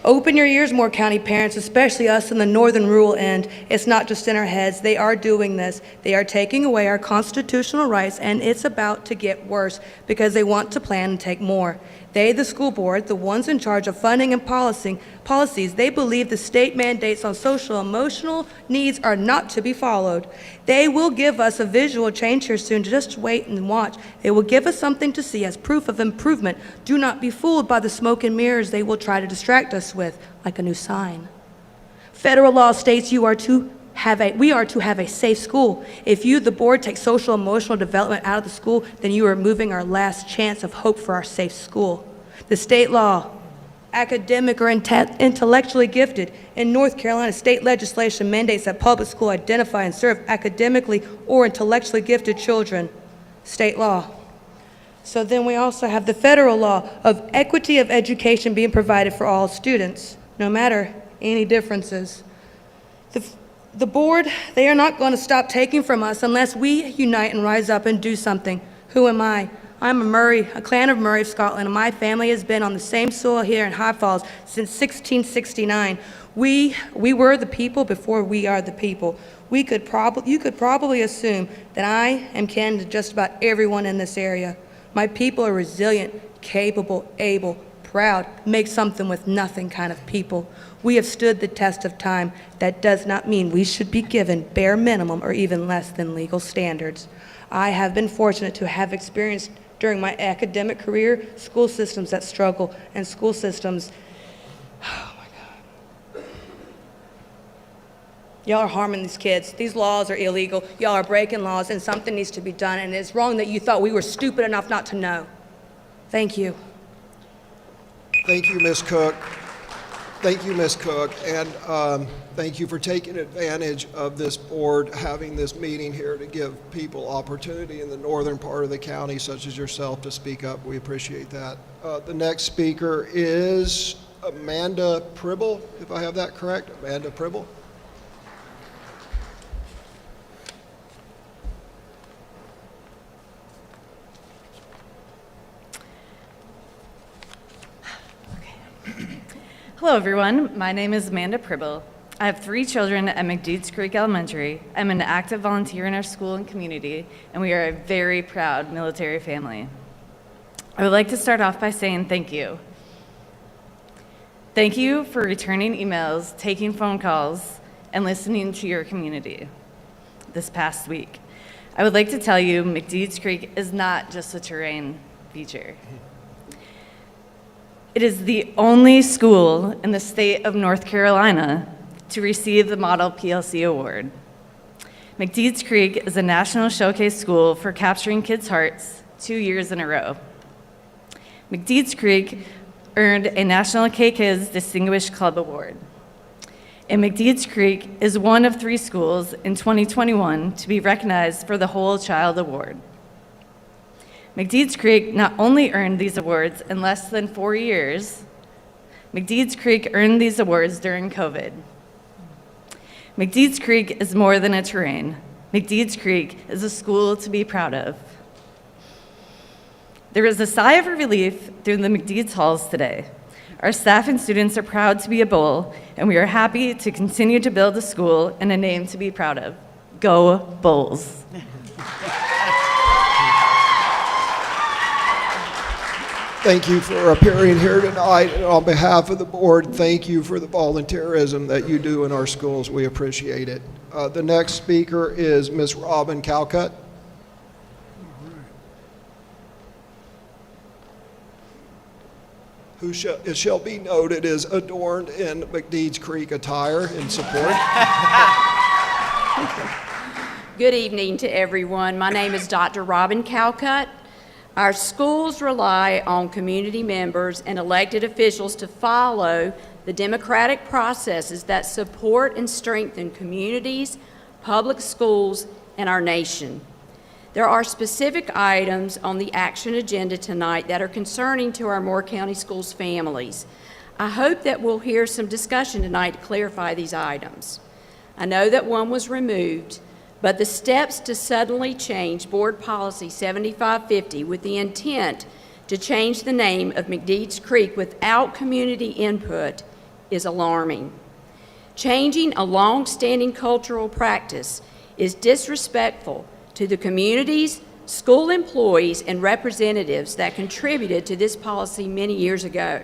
Open your ears, Moore County parents, especially us in the northern rural end. It's not just in our heads. They are doing this. They are taking away our constitutional rights, and it's about to get worse because they want to plan and take more. They, the school board, the ones in charge of funding and policies, they believe the state mandates on social emotional needs are not to be followed. They will give us a visual change here soon. Just wait and watch. They will give us something to see as proof of improvement. Do not be fooled by the smoke and mirrors they will try to distract us with, like a new sign. Federal law states we are to have a safe school. If you, the board, take social emotional development out of the school, then you are removing our last chance of hope for our safe school. The state law, academic or intellectually gifted. In North Carolina, state legislation mandates that public school identify and serve academically or intellectually gifted children. State law. So then we also have the federal law of equity of education being provided for all students, no matter any differences. The board, they are not going to stop taking from us unless we unite and rise up and do something. Who am I? I'm a clan of Murray of Scotland, and my family has been on the same soil here in High Falls since 1669. We were the people before we are the people. You could probably assume that I am kin to just about everyone in this area. My people are resilient, capable, able, proud, make something with nothing kind of people. We have stood the test of time. That does not mean we should be given bare minimum or even less than legal standards. I have been fortunate to have experienced during my academic career school systems that struggle and school systems, oh my God. Y'all are harming these kids. These laws are illegal. Y'all are breaking laws and something needs to be done, and it's wrong that you thought we were stupid enough not to know. Thank you. Thank you, Ms. Cook. Thank you, Ms. Cook, and thank you for taking advantage of this board having this meeting here to give people opportunity in the northern part of the county, such as yourself, to speak up. We appreciate that. The next speaker is Amanda Pribble, if I have that correct. Amanda Pribble. Hello, everyone. My name is Amanda Pribble. I have 3 children at McDeeds Creek Elementary. I'm an active volunteer in our school and community, and we are a very proud military family. I would like to start off by saying thank you. Thank you for returning emails, taking phone calls, and listening to your community this past week. I would like to tell you McDeeds Creek is not just a terrain feature. It is the only school in the state of North Carolina to receive the Model PLC Award. McDeeds Creek is a national showcase school for capturing kids' hearts 2 years in a row. McDeeds Creek earned a National K-Kids Distinguished Club Award. And McDeeds Creek is one of 3 schools in 2021 to be recognized for the Whole Child Award. McDeeds Creek not only earned these awards in less than 4 years, McDeeds Creek earned these awards during COVID. McDeeds Creek is more than a terrain. McDeeds Creek is a school to be proud of. There is a sigh of relief through the McDeeds halls today. Our staff and students are proud to be a Bull, and we are happy to continue to build a school and a name to be proud of. Go Bulls. Thank you for appearing here tonight, and on behalf of the board, thank you for the volunteerism that you do in our schools. We appreciate it. The next speaker is Ms. Robin Calcutt. Who it shall be noted is adorned in McDeeds Creek attire in support. Good evening to everyone. My name is Dr. Robin Calcutt. Our schools rely on community members and elected officials to follow the democratic processes that support and strengthen communities, public schools, and our nation. There are specific items on the action agenda tonight that are concerning to our Moore County Schools families. I hope that we'll hear some discussion tonight to clarify these items. I know that one was removed, but the steps to suddenly change Board Policy 7550 with the intent to change the name of McDeeds Creek without community input is alarming. Changing a long-standing cultural practice is disrespectful to the communities, school employees, and representatives that contributed to this policy many years ago.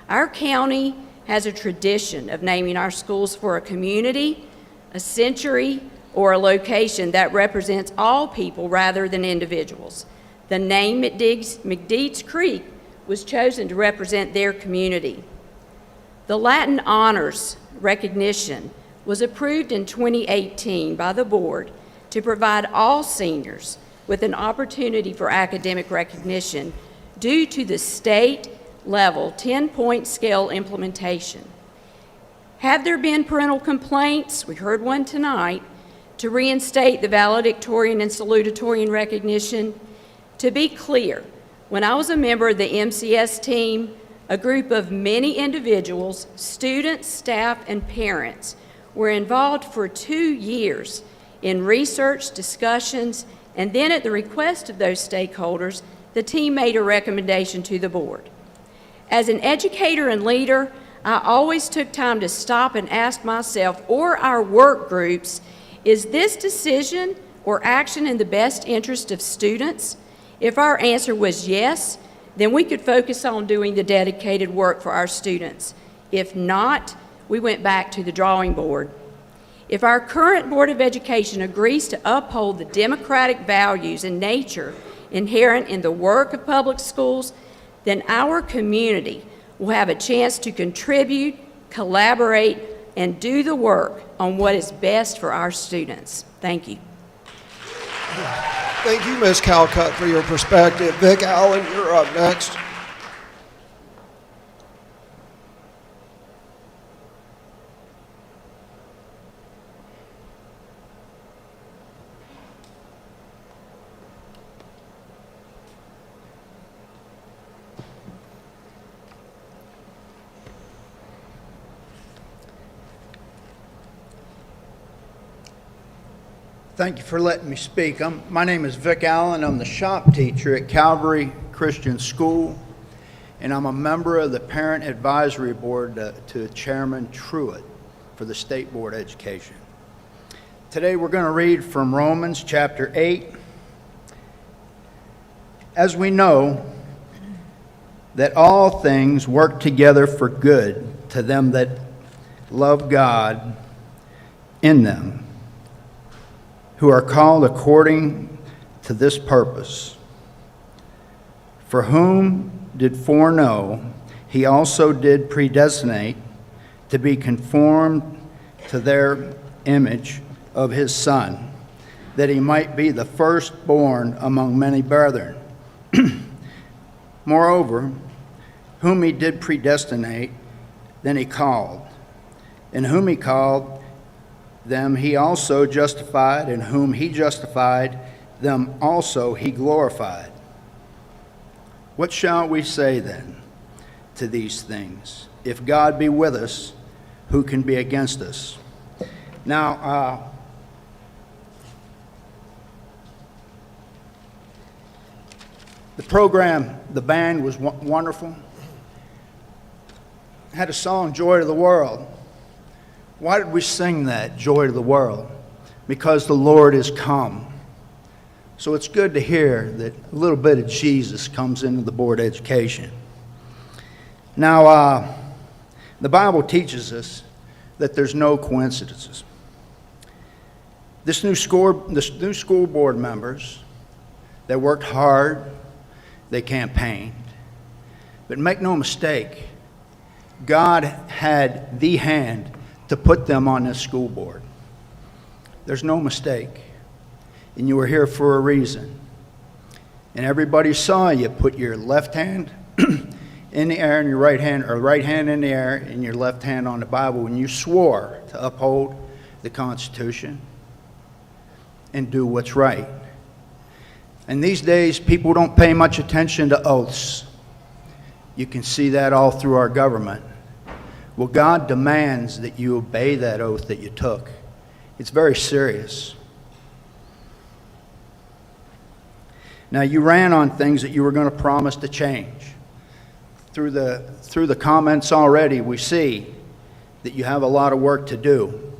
Our county has a tradition of naming our schools for a community, a century, or a location that represents all people rather than individuals. The name McDeeds Creek was chosen to represent their community. The Latin Honors recognition was approved in 2018 by the board to provide all seniors with an opportunity for academic recognition due to the state-level 10-point scale implementation. Have there been parental complaints? We heard one tonight. To reinstate the valedictorian and salutatorian recognition. To be clear, when I was a member of the MCS team, a group of many individuals, students, staff, and parents were involved for 2 years in research, discussions, and then at the request of those stakeholders, the team made a recommendation to the board. As an educator and leader, I always took time to stop and ask myself or our work groups, is this decision or action in the best interest of students? If our answer was yes, then we could focus on doing the dedicated work for our students. If not, we went back to the drawing board. If our current Board of Education agrees to uphold the democratic values and nature inherent in the work of public schools, then our community will have a chance to contribute, collaborate, and do the work on what is best for our students. Thank you. Thank you, Ms. Calcutt, for your perspective. Vic Allen, you're up next. Thank you for letting me speak. My name is Vic Allen. I'm the shop teacher at Calvary Christian School, and I'm a member of the Parent Advisory Board to Chairman Truitt for the State Board of Education. Today we're going to read from Romans chapter 8. As we know, that all things work together for good to them that love God in them, who are called according to this purpose. For whom did foreknow, he also did predestinate to be conformed to their image of his Son, that he might be the firstborn among many brethren. Moreover, whom he did predestinate, then he called. And whom he called, them he also justified, and whom he justified, them also he glorified. What shall we say then to these things? If God be with us, who can be against us? Now, the program, the band was wonderful. Had a song, Joy to the World. Why did we sing that, Joy to the World? Because the Lord is come. So it's good to hear that a little bit of Jesus comes into the board education. Now, the Bible teaches us that there's no coincidences. The new school board members, they worked hard, they campaigned. But make no mistake, God had the hand to put them on this school board. There's no mistake. And you were here for a reason. And everybody saw you put your left hand in the air and your right hand, or right hand in the air and your left hand on the Bible when you swore to uphold the Constitution and do what's right. And these days, people don't pay much attention to oaths. You can see that all through our government. Well, God demands that you obey that oath that you took. It's very serious. Now, you ran on things that you were going to promise to change. Through the comments already, we see that you have a lot of work to do.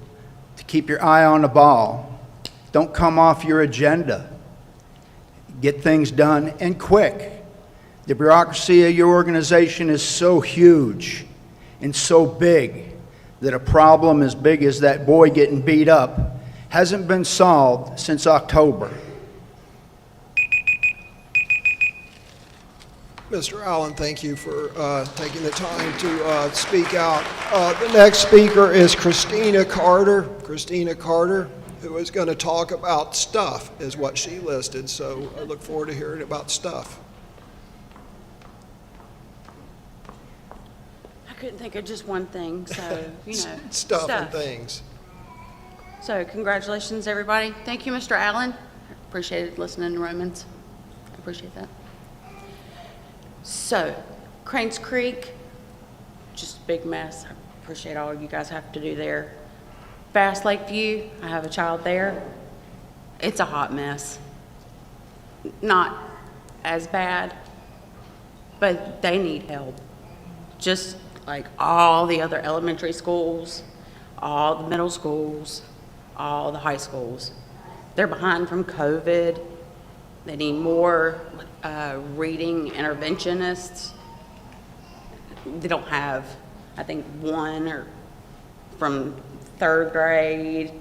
To keep your eye on the ball. Don't come off your agenda. Get things done, and quick. The bureaucracy of your organization is so huge and so big that a problem as big as that boy getting beat up hasn't been solved since October. Mr. Allen, thank you for taking the time to speak out. The next speaker is Christina Carter. Christina Carter, who is going to talk about stuff, is what she listed. So I look forward to hearing about stuff. I couldn't think of just one thing, so, you know. Stuff and things. So congratulations, everybody. Thank you, Mr. Allen. Appreciated listening to Romans. I appreciate that. So, Cranes Creek, just a big mess. I appreciate all you guys have to do there. Bass Lake View, I have a child there. It's a hot mess. Not as bad, but they need help. Just like all the other elementary schools, all the middle schools, all the high schools. They're behind from COVID. They need more reading interventionists. They don't have, I think, one or from 3rd grade,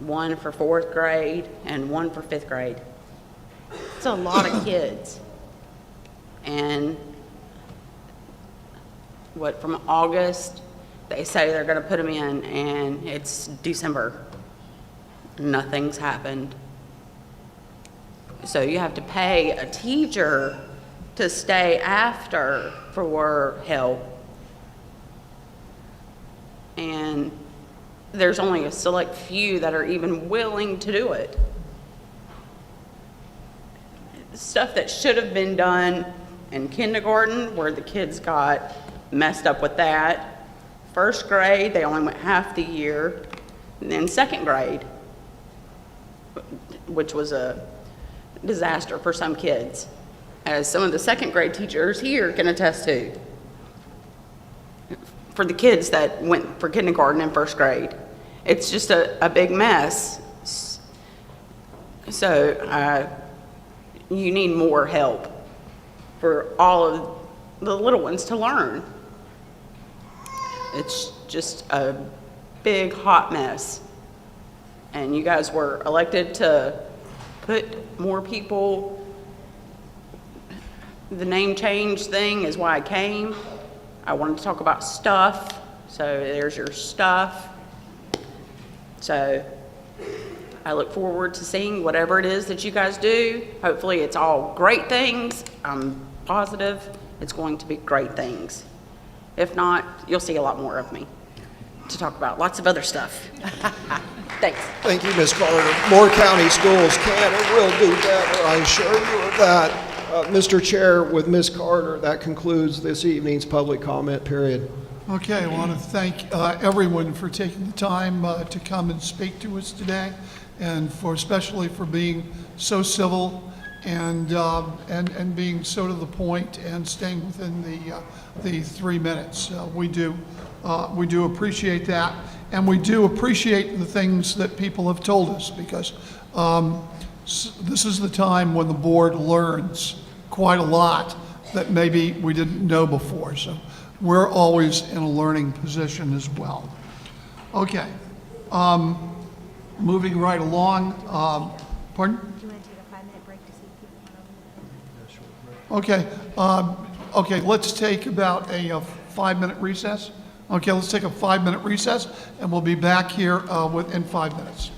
one for 4th grade, and one for 5th grade. It's a lot of kids. And from August, they say they're going to put them in, and it's December. Nothing's happened. So you have to pay a teacher to stay after for help. And there's only a select few that are even willing to do it. Stuff that should have been done in kindergarten, where the kids got messed up with that. 1st grade, they only went half the year. And then 2nd grade, which was a disaster for some kids, as some of the 2nd grade teachers here can attest to. For the kids that went for kindergarten and 1st grade, it's just a big mess. So you need more help for all of the little ones to learn. It's just a big hot mess. And you guys were elected to put more people. The name change thing is why I came. I wanted to talk about stuff, so there's your stuff. So I look forward to seeing whatever it is that you guys do. Hopefully it's all great things. I'm positive it's going to be great things. If not, you'll see a lot more of me to talk about lots of other stuff. Thanks. Thank you, Ms. Carter. Moore County Schools can and will do better, I assure you of that. Mr. Chair, with Ms. Carter, that concludes this evening's public comment period. Okay, I want to thank everyone for taking the time to come and speak to us today, and especially for being so civil and being so to the point and staying within the 3 minutes. We do appreciate that, and we do appreciate the things that people have told us, because this is the time when the board learns quite a lot that maybe we didn't know before. So we're always in a learning position as well. Okay, moving right along. Pardon? Do you want to take a 5-minute break to see if people want to? Okay, okay, let's take about a 5-minute recess. Okay, let's take a 5-minute recess, and we'll be back here within 5 minutes.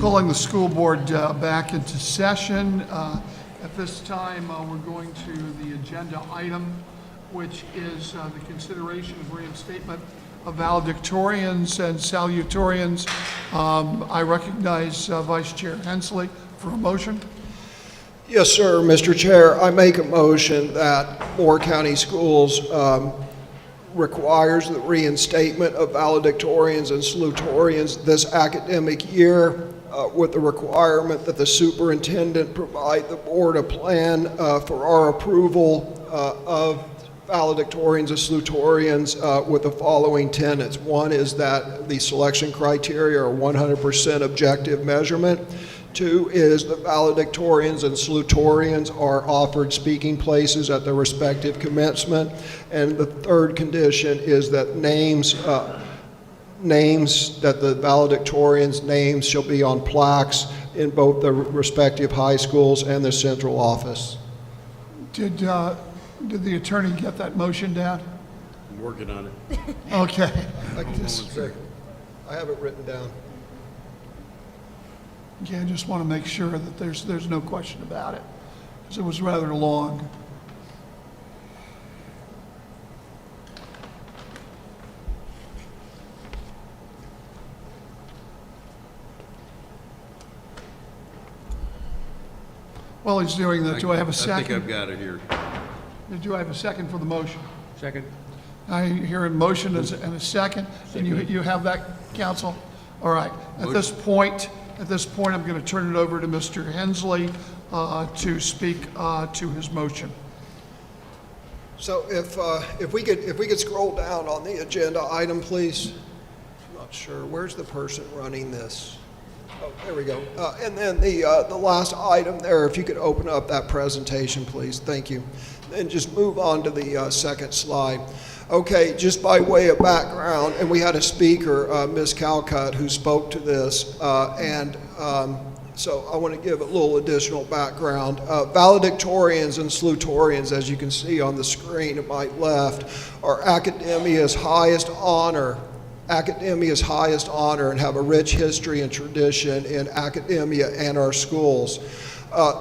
Calling the school board back into session. At this time, we're going to the agenda item, which is the consideration of reinstatement of valedictorians and salutatorians. I recognize Vice Chair Hensley for a motion. Yes, sir, Mr. Chair. I make a motion that Moore County Schools requires the reinstatement of valedictorians and salutatorians this academic year with the requirement that the superintendent provide the board a plan for our approval of valedictorians and salutatorians with the following tenets. One is that the selection criteria are 100% objective measurement. Two is the valedictorians and salutatorians are offered speaking places at their respective commencement. And the third condition is that that the valedictorians' names shall be on plaques in both the respective high schools and the central office. Did the attorney get that motion down? I'm working on it. Okay. Hold on 1 second. I have it written down. Okay, I just want to make sure that there's no question about it, because it was rather long. While he's doing that, do I have a second? I think I've got it here. Do I have a second for the motion? Second. I hear a motion and a second, and you have that, counsel? All right. At this point, I'm going to turn it over to Mr. Hensley to speak to his motion. So if we could scroll down on the agenda item, please. I'm not sure. Where's the person running this? Oh, there we go. And then the last item there, if you could open up that presentation, please. Thank you. And just move on to the second slide. Okay, just by way of background, and we had a speaker, Ms. Calcutt, who spoke to this, so I want to give a little additional background. Valedictorians and salutatorians, as you can see on the screen at my left, are academia's highest honor and have a rich history and tradition in academia and our schools.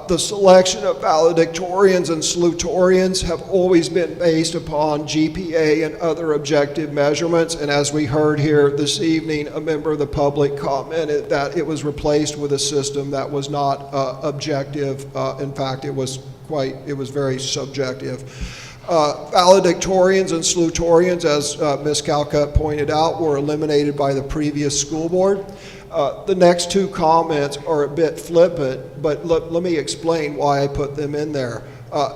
The selection of valedictorians and salutatorians have always been based upon GPA and other objective measurements, and as we heard here this evening, a member of the public commented that it was replaced with a system that was not objective. In fact, it was very subjective. Valedictorians and salutatorians, as Ms. Calcutt pointed out, were eliminated by the previous school board. The next two comments are a bit flippant, but let me explain why I put them in there.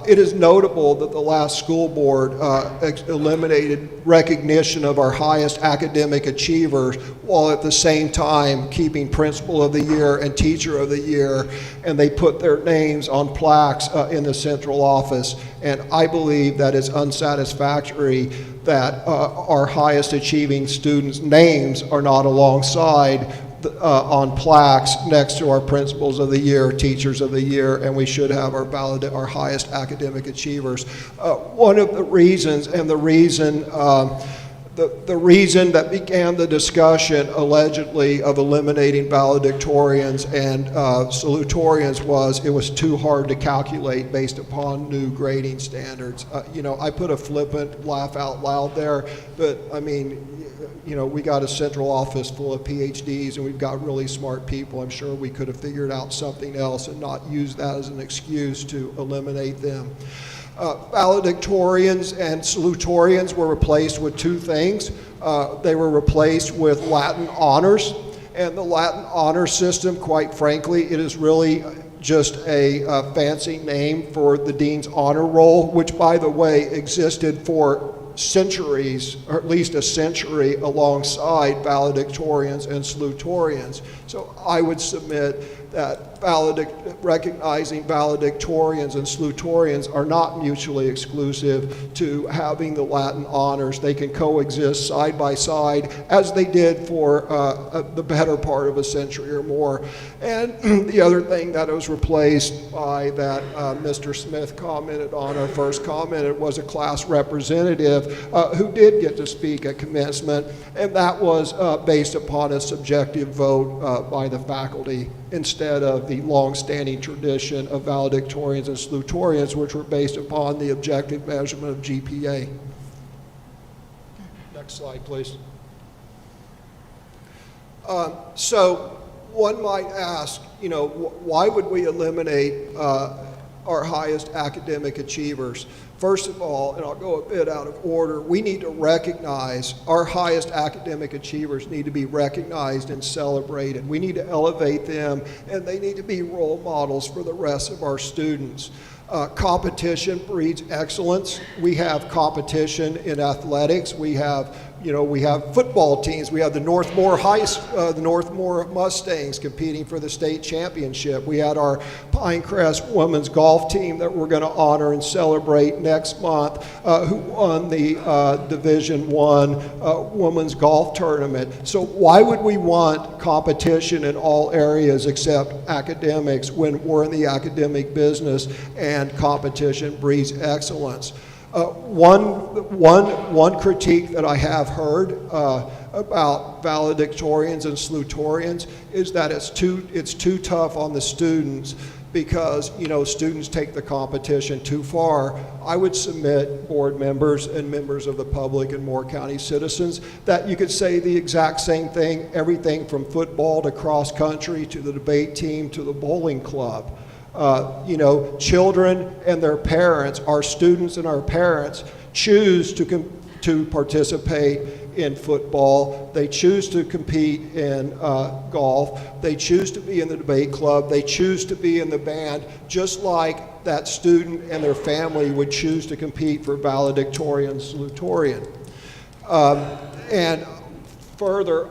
It is notable that the last school board eliminated recognition of our highest academic achievers while at the same time keeping Principal of the Year and Teacher of the Year, and they put their names on plaques in the central office. And I believe that is unsatisfactory that our highest achieving students' names are not alongside on plaques next to our Principals of the Year, Teachers of the Year, and we should have our highest academic achievers. One of the reasons, and the reason that began the discussion allegedly of eliminating valedictorians and salutatorians was it was too hard to calculate based upon new grading standards. I put a flippant laugh out loud there, but I mean, we got a central office full of PhDs and we've got really smart people. I'm sure we could have figured out something else and not use that as an excuse to eliminate them. Valedictorians and salutatorians were replaced with two things. They were replaced with Latin honors, and the Latin honor system, quite frankly, it is really just a fancy name for the Dean's Honor Roll, which, by the way, existed for centuries, or at least a century, alongside valedictorians and salutatorians. So I would submit that recognizing valedictorians and salutatorians are not mutually exclusive to having the Latin honors. They can coexist side by side, as they did for the better part of a century or more. And the other thing that was replaced by that Mr. Smith commented on, our first comment, was a class representative who did get to speak at commencement, and that was based upon a subjective vote by the faculty. instead of the long-standing tradition of valedictorians and salutatorians, which were based upon the objective measurement of GPA. Next slide, please. So one might ask, why would we eliminate our highest academic achievers? First of all, and I'll go a bit out of order, we need to recognize our highest academic achievers need to be recognized and celebrated. We need to elevate them, and they need to be role models for the rest of our students. Competition breeds excellence. We have competition in athletics. We have football teams. We have the Northmore Mustangs competing for the state championship. We had our Pinecrest women's golf team that we're going to honor and celebrate next month, who won the Division I women's golf tournament. So why would we want competition in all areas except academics when we're in the academic business and competition breeds excellence? One critique that I have heard about valedictorians and salutatorians is that it's too tough on the students because students take the competition too far. I would submit, board members and members of the public and Moore County citizens, that you could say the exact same thing, everything from football to cross country to the debate team to the bowling club. Children and their parents, our students and our parents, choose to participate in football. They choose to compete in golf. They choose to be in the debate club. They choose to be in the band, just like that student and their family would choose to compete for valedictorian, salutatorian. And further,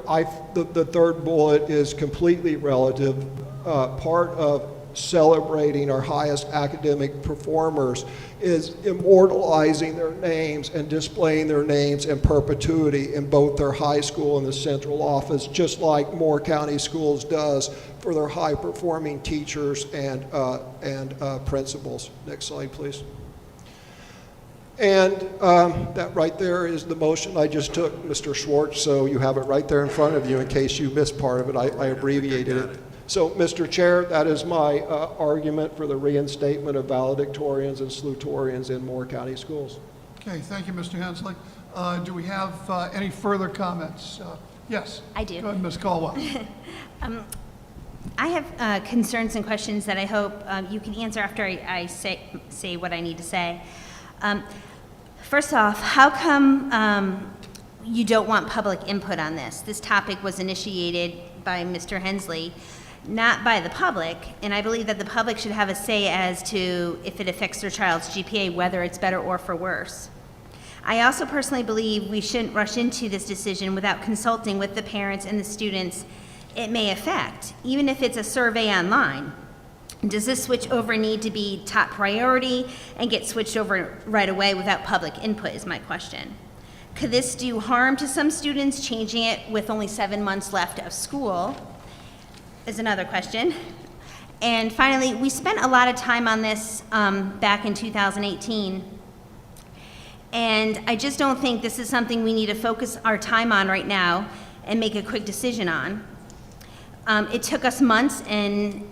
the third bullet is completely relative. Part of celebrating our highest academic performers is immortalizing their names and displaying their names in perpetuity in both their high school and the central office, just like Moore County Schools does for their high-performing teachers and principals. Next slide, please. And that right there is the motion I just took, Mr. Schwartz, so you have it right there in front of you in case you missed part of it. I abbreviated it. So, Mr. Chair, that is my argument for the reinstatement of valedictorians and salutatorians in Moore County Schools. Okay, thank you, Mr. Hensley. Do we have any further comments? Yes. I do. Go ahead, Ms. Caldwell. I have concerns and questions that I hope you can answer after I say what I need to say. First off, how come you don't want public input on this? This topic was initiated by Mr. Hensley, not by the public, and I believe that the public should have a say as to if it affects their child's GPA, whether it's better or for worse. I also personally believe we shouldn't rush into this decision without consulting with the parents and the students it may affect, even if it's a survey online. Does this switch over need to be top priority and get switched over right away without public input is my question. Could this do harm to some students, changing it with only 7 months left of school? Is another question. And finally, we spent a lot of time on this back in 2018. And I just don't think this is something we need to focus our time on right now and make a quick decision on. It took us months and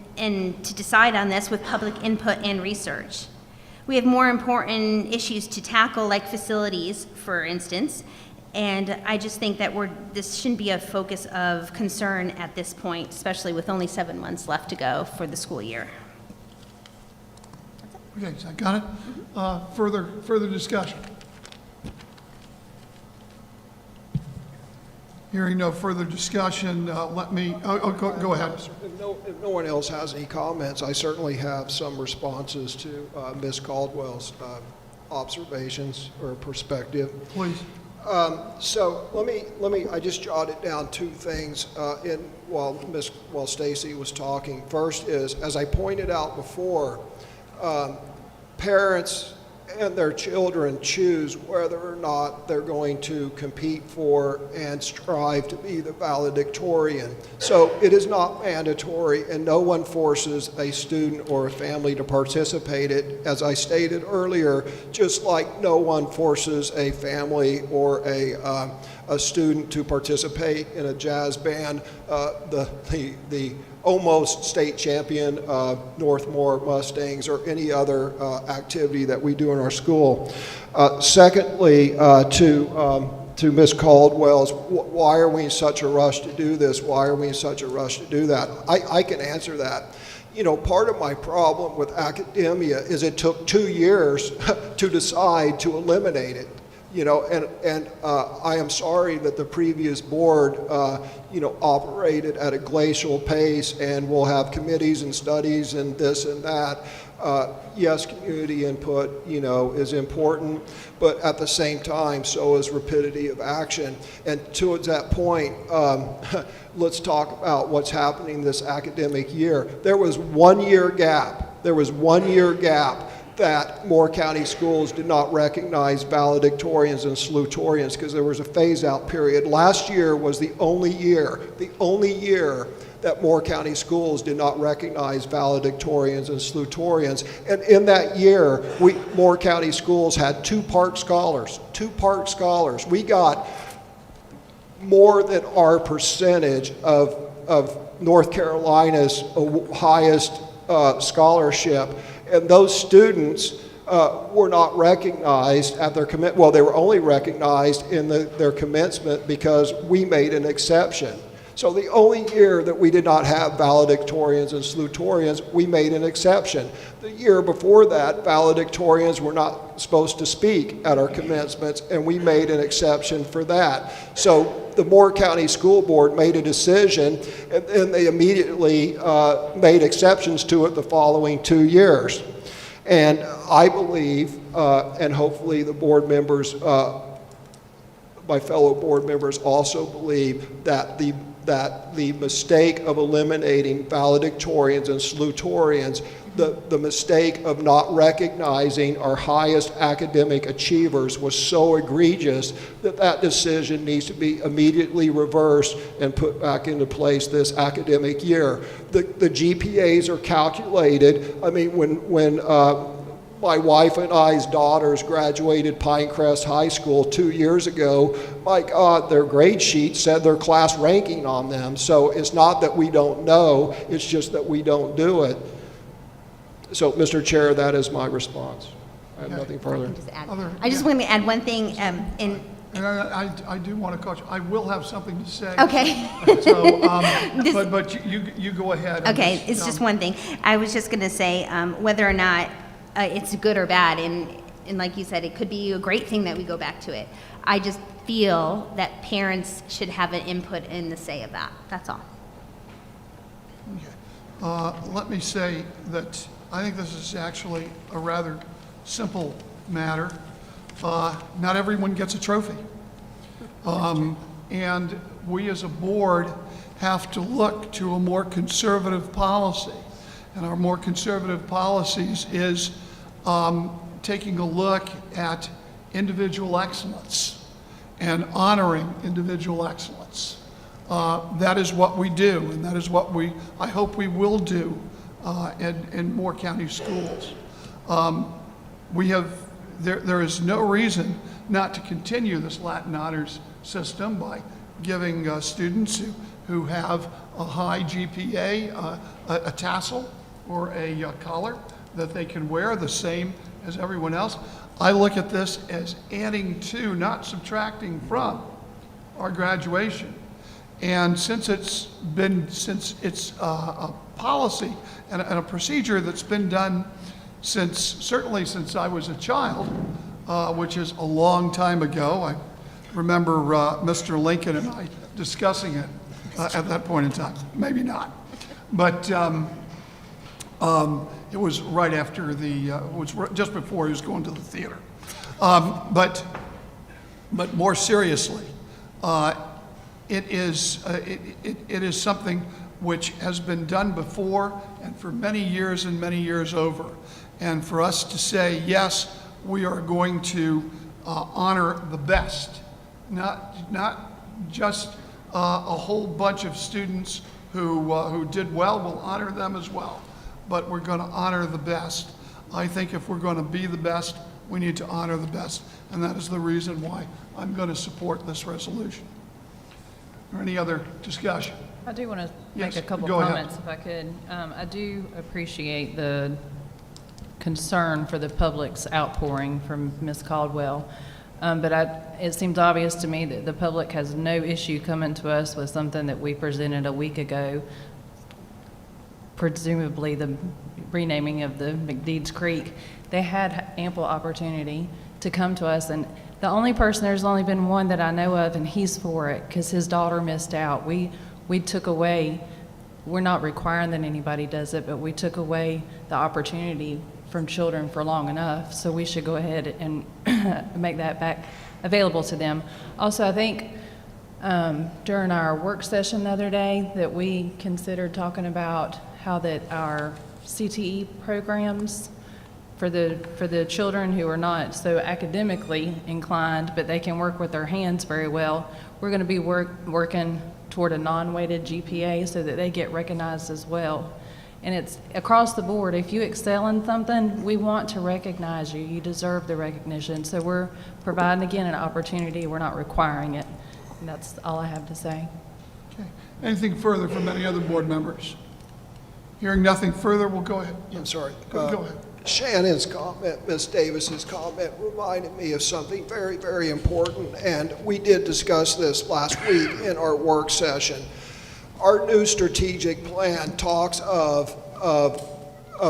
to decide on this with public input and research. We have more important issues to tackle, like facilities, for instance, and I just think that this shouldn't be a focus of concern at this point, especially with only 7 months left to go for the school year. Okay, so I got it. Further discussion? Hearing no further discussion, let me, go ahead. If no one else has any comments, I certainly have some responses to Ms. Caldwell's observations or perspective. Please. So let me, I just jotted down two things while Stacy was talking. First is, as I pointed out before, parents and their children choose whether or not they're going to compete for and strive to be the valedictorian. So it is not mandatory, and no one forces a student or a family to participate in it. As I stated earlier, just like no one forces a family or a student to participate in a jazz band, the almost state champion Northmore Mustangs or any other activity that we do in our school. Secondly, to Ms. Caldwell's, why are we in such a rush to do this? Why are we in such a rush to do that? I can answer that. You know, part of my problem with academia is it took 2 years to decide to eliminate it. You know, and I am sorry that the previous board, you know, operated at a glacial pace, and we'll have committees and studies and this and that. Yes, community input, you know, is important, but at the same time, so is rapidity of action. And towards that point, let's talk about what's happening this academic year. There was 1 year gap. There was 1 year gap that Moore County schools did not recognize valedictorians and salutatorians because there was a phase-out period. Last year was the only year that Moore County schools did not recognize valedictorians and salutatorians. And in that year, Moore County schools had 2 Park Scholars. We got more than our percentage of North Carolina's highest scholarship. And those students were not recognized at their well, they were only recognized in their commencement because we made an exception. So the only year that we did not have valedictorians and salutatorians, we made an exception. The year before that, valedictorians were not supposed to speak at our commencements, and we made an exception for that. So the Moore County School Board made a decision, and then they immediately made exceptions to it the following 2 years. And I believe, and hopefully the board members, my fellow board members also believe that the mistake of eliminating valedictorians and salutatorians, the mistake of not recognizing our highest academic achievers was so egregious that that decision needs to be immediately reversed and put back into place this academic year. The GPAs are calculated. I mean, when my wife and I's daughters graduated Pinecrest High School 2 years ago, my God, their grade sheet said their class ranking on them. So it's not that we don't know, it's just that we don't do it. So, Mr. Chair, that is my response. I have nothing further. I just want to add one thing. And I do want to coach. I will have something to say. Okay. So, but you go ahead. Okay, it's just one thing. I was just going to say whether or not it's good or bad, and like you said, it could be a great thing that we go back to it. I just feel that parents should have an input in the say of that. That's all. Okay. Let me say that I think this is actually a rather simple matter. Not everyone gets a trophy. And we as a board have to look to a more conservative policy. And our more conservative policies is taking a look at individual excellence and honoring individual excellence. That is what we do, and that is what I hope we will do in Moore County schools. There is no reason not to continue this Latin honors system by giving students who have a high GPA a tassel or a collar that they can wear the same as everyone else. I look at this as adding to, not subtracting from, our graduation. And since it's a policy and a procedure that's been done certainly since I was a child, which is a long time ago. I remember Mr. Lincoln and I discussing it at that point in time. Maybe not, but it was right after it was just before he was going to the theater. But more seriously, it is something which has been done before and for many years and many years over. And for us to say, yes, we are going to honor the best, not just a whole bunch of students who did well, we'll honor them as well, but we're going to honor the best. I think if we're going to be the best, we need to honor the best, and that is the reason why I'm going to support this resolution. or any other discussion? I do want to Yes, make a couple go ahead. comments if I could. I do appreciate the concern for the public's outpouring from Ms. Caldwell. But it seems obvious to me that the public has no issue coming to us with something that we presented a week ago, presumably the renaming of the McDeeds Creek. They had ample opportunity to come to us, and the only person, there's only been one that I know of, and he's for it because his daughter missed out. We took away, we're not requiring that anybody does it, but we took away the opportunity from children for long enough, so we should go ahead and make that back available to them. Also, I think during our work session the other day that we considered talking about how that our CTE programs for the children who are not so academically inclined, but they can work with their hands very well, we're going to be working toward a non-weighted GPA so that they get recognized as well. And it's across the board. If you excel in something, we want to recognize you. You deserve the recognition. So we're providing, again, an opportunity. We're not requiring it. And that's all I have to say. Okay. Anything further from any other board members? Hearing nothing further, we'll go ahead. I'm sorry. Go ahead. Shannon's comment, Ms. Davis's comment, reminded me of something very, very important, and we did discuss this last week in our work session. Our new strategic plan talks of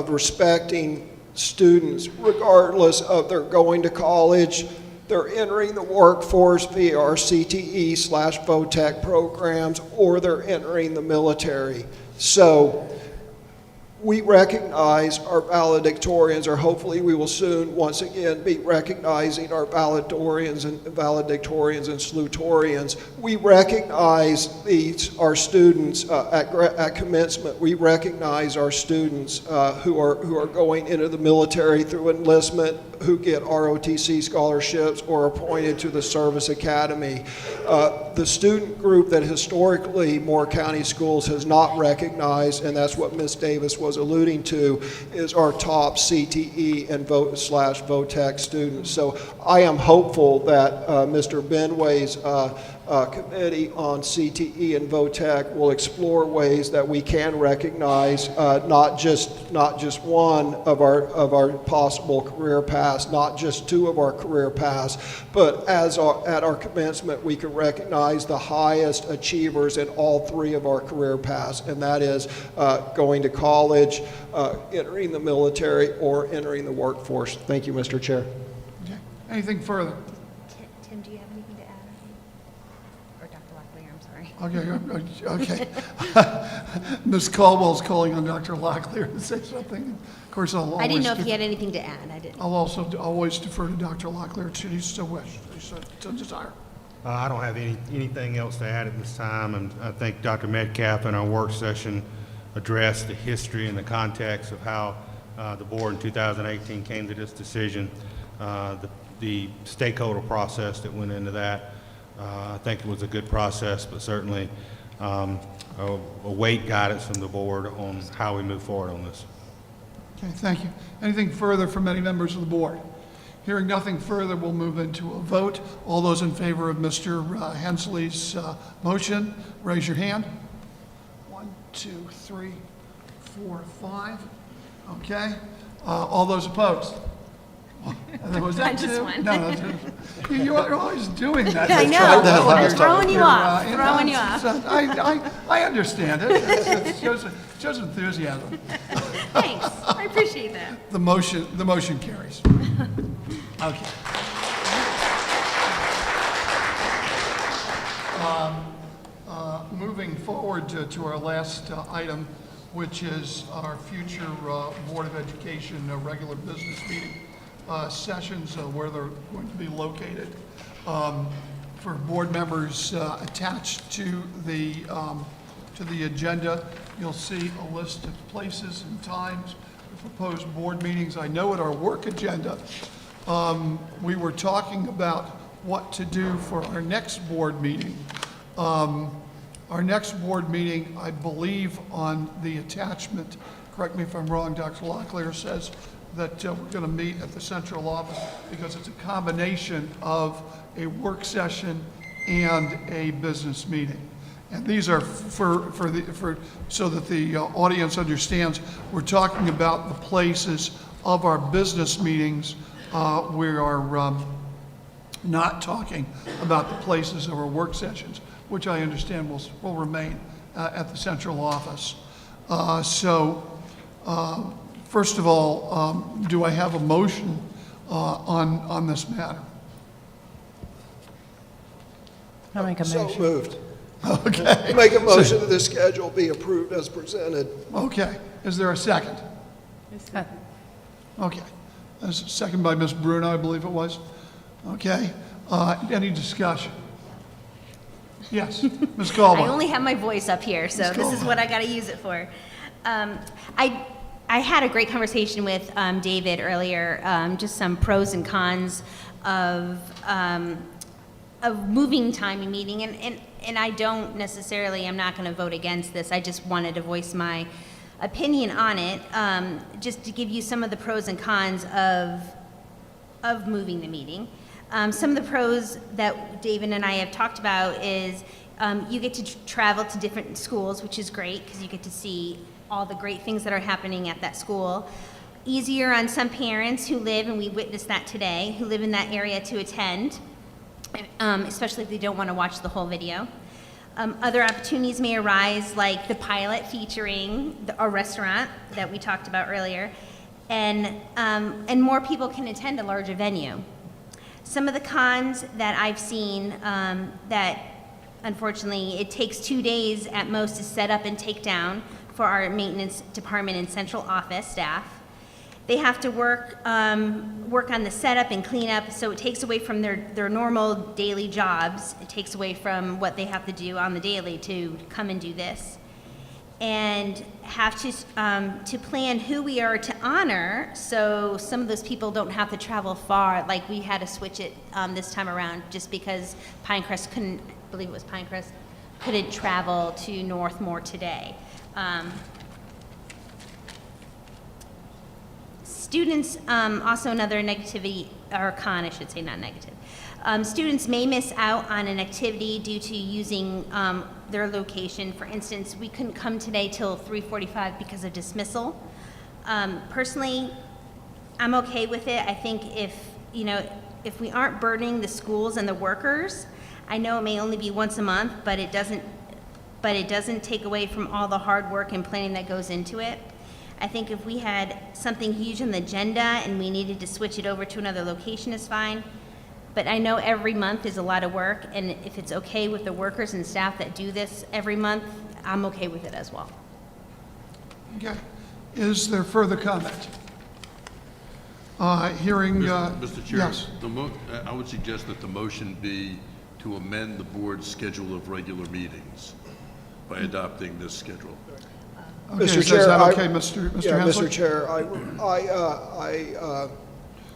respecting students regardless of their going to college, they're entering the workforce via our CTE/VOTEC programs, or they're entering the military. So we recognize our valedictorians, or hopefully we will soon once again be recognizing our valedictorians and salutatorians. We recognize our students at commencement. We recognize our students who are going into the military through enlistment, who get ROTC scholarships or appointed to the service academy. The student group that historically Moore County Schools has not recognized, and that's what Ms. Davis was alluding to, is our top CTE and VOTEC students. So I am hopeful that Mr. Benway's committee on CTE and VOTEC will explore ways that we can recognize not just one of our possible career paths, not just two of our career paths, but at our commencement we can recognize the highest achievers in all three of our career paths, and that is going to college, entering the military, or entering the workforce. Thank you, Mr. Chair. Okay. Anything further? Tim, do you have anything to add? Or Dr. Locklear, I'm sorry. Okay. Ms. Caldwell's calling on Dr. Locklear to say something. Of course, I didn't know if he had anything to add. I didn't. I'll also always defer to Dr. Locklear should he so wish, so desire. I don't have anything else to add at this time, and I think Dr. Metcalf in our work session addressed the history and the context of how the board in 2018 came to this decision, the stakeholder process that went into that. I think it was a good process, but certainly await guidance from the board on how we move forward on this. Okay, thank you. Anything further from any members of the board? Hearing nothing further, we'll move into a vote. All those in favor of Mr. Hensley's motion, raise your hand. 1, 2, 3, 4, 5. Okay. All those opposed? Was that Just two? one. No, you are always doing that. I know. I'm throwing you off. Throwing you off. I understand it. It shows enthusiasm. Thanks. I appreciate that. The motion carries. Okay. Moving forward to our last item, which is our future Board of Education regular business meeting sessions, where they're going to be located. For board members attached to the agenda, you'll see a list of places and times for proposed board meetings. I know at our work agenda, we were talking about what to do for our next board meeting. Our next board meeting, I believe on the attachment, correct me if I'm wrong, Dr. Locklear says that we're going to meet at the central office because it's a combination of a work session and a business meeting. And these are so that the audience understands, we're talking about the places of our business meetings. We are not talking about the places of our work sessions, which I understand will remain at the central office. First of all, do I have a motion on this matter? I'll make a motion. So moved. Okay. Make a motion that the schedule be approved as presented. Okay. Is there a second? Okay. There's a second by Ms. Bruno, I believe it was. Okay. Any discussion? Yes, Ms. Caldwell. I only have my voice up here, so this is what I got to use it for. I had a great conversation with David earlier, just some pros and cons of moving time in meeting, and I don't necessarily, I'm not going to vote against this. I just wanted to voice my opinion on it, just to give you some of the pros and cons of moving the meeting. Some of the pros that David and I have talked about is you get to travel to different schools, which is great because you get to see all the great things that are happening at that school. Easier on some parents who live, and we witnessed that today, who live in that area to attend, especially if they don't want to watch the whole video. Other opportunities may arise, like the pilot featuring a restaurant that we talked about earlier, and more people can attend a larger venue. Some of the cons that I've seen that unfortunately it takes 2 days at most to set up and take down for our maintenance department and central office staff. They have to work on the setup and cleanup, so it takes away from their normal daily jobs. It takes away from what they have to do on the daily to come and do this. And have to plan who we are to honor, so some of those people don't have to travel far, like we had to switch it this time around just because Pinecrest couldn't, I believe it was Pinecrest, couldn't travel to Northmore today. Students, also another negativity, or con, I should say, not negative. Students may miss out on an activity due to using their location. For instance, we couldn't come today till 3:45 because of dismissal. Personally, I'm okay with it. I think if we aren't burdening the schools and the workers, I know it may only be once a month, but it doesn't take away from all the hard work and planning that goes into it. I think if we had something huge on the agenda and we needed to switch it over to another location is fine. But I know every month is a lot of work, and if it's okay with the workers and staff that do this every month, I'm okay with it as well. Okay. Is there further comment? Hearing... Mr. Chair, yes. I would suggest that the motion be to amend the board's schedule of regular meetings by adopting this schedule. Okay, Mr. is Chair, that okay, Mr. Hensler? Mr. Chair, I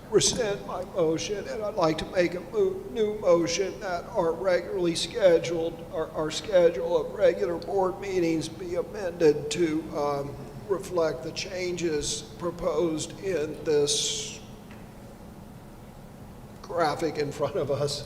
rescind my motion, and I'd like to make a new motion that our our schedule of regular board meetings be amended to reflect the changes proposed in this graphic in front of us.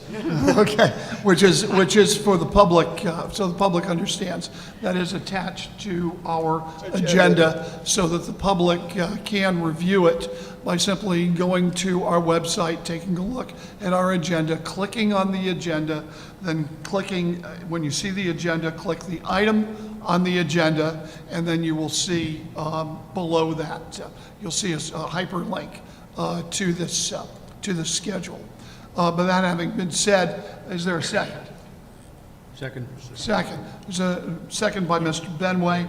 Okay, which is for the public, so the public understands. That is attached to our agenda so that the public can review it by simply going to our website, taking a look at our agenda, clicking on the agenda, then clicking, when you see the agenda, click the item on the agenda, and then you will see below that, you'll see a hyperlink to this schedule. But that having been said, is there a second? Second. Second. There's a second by Mr. Benway.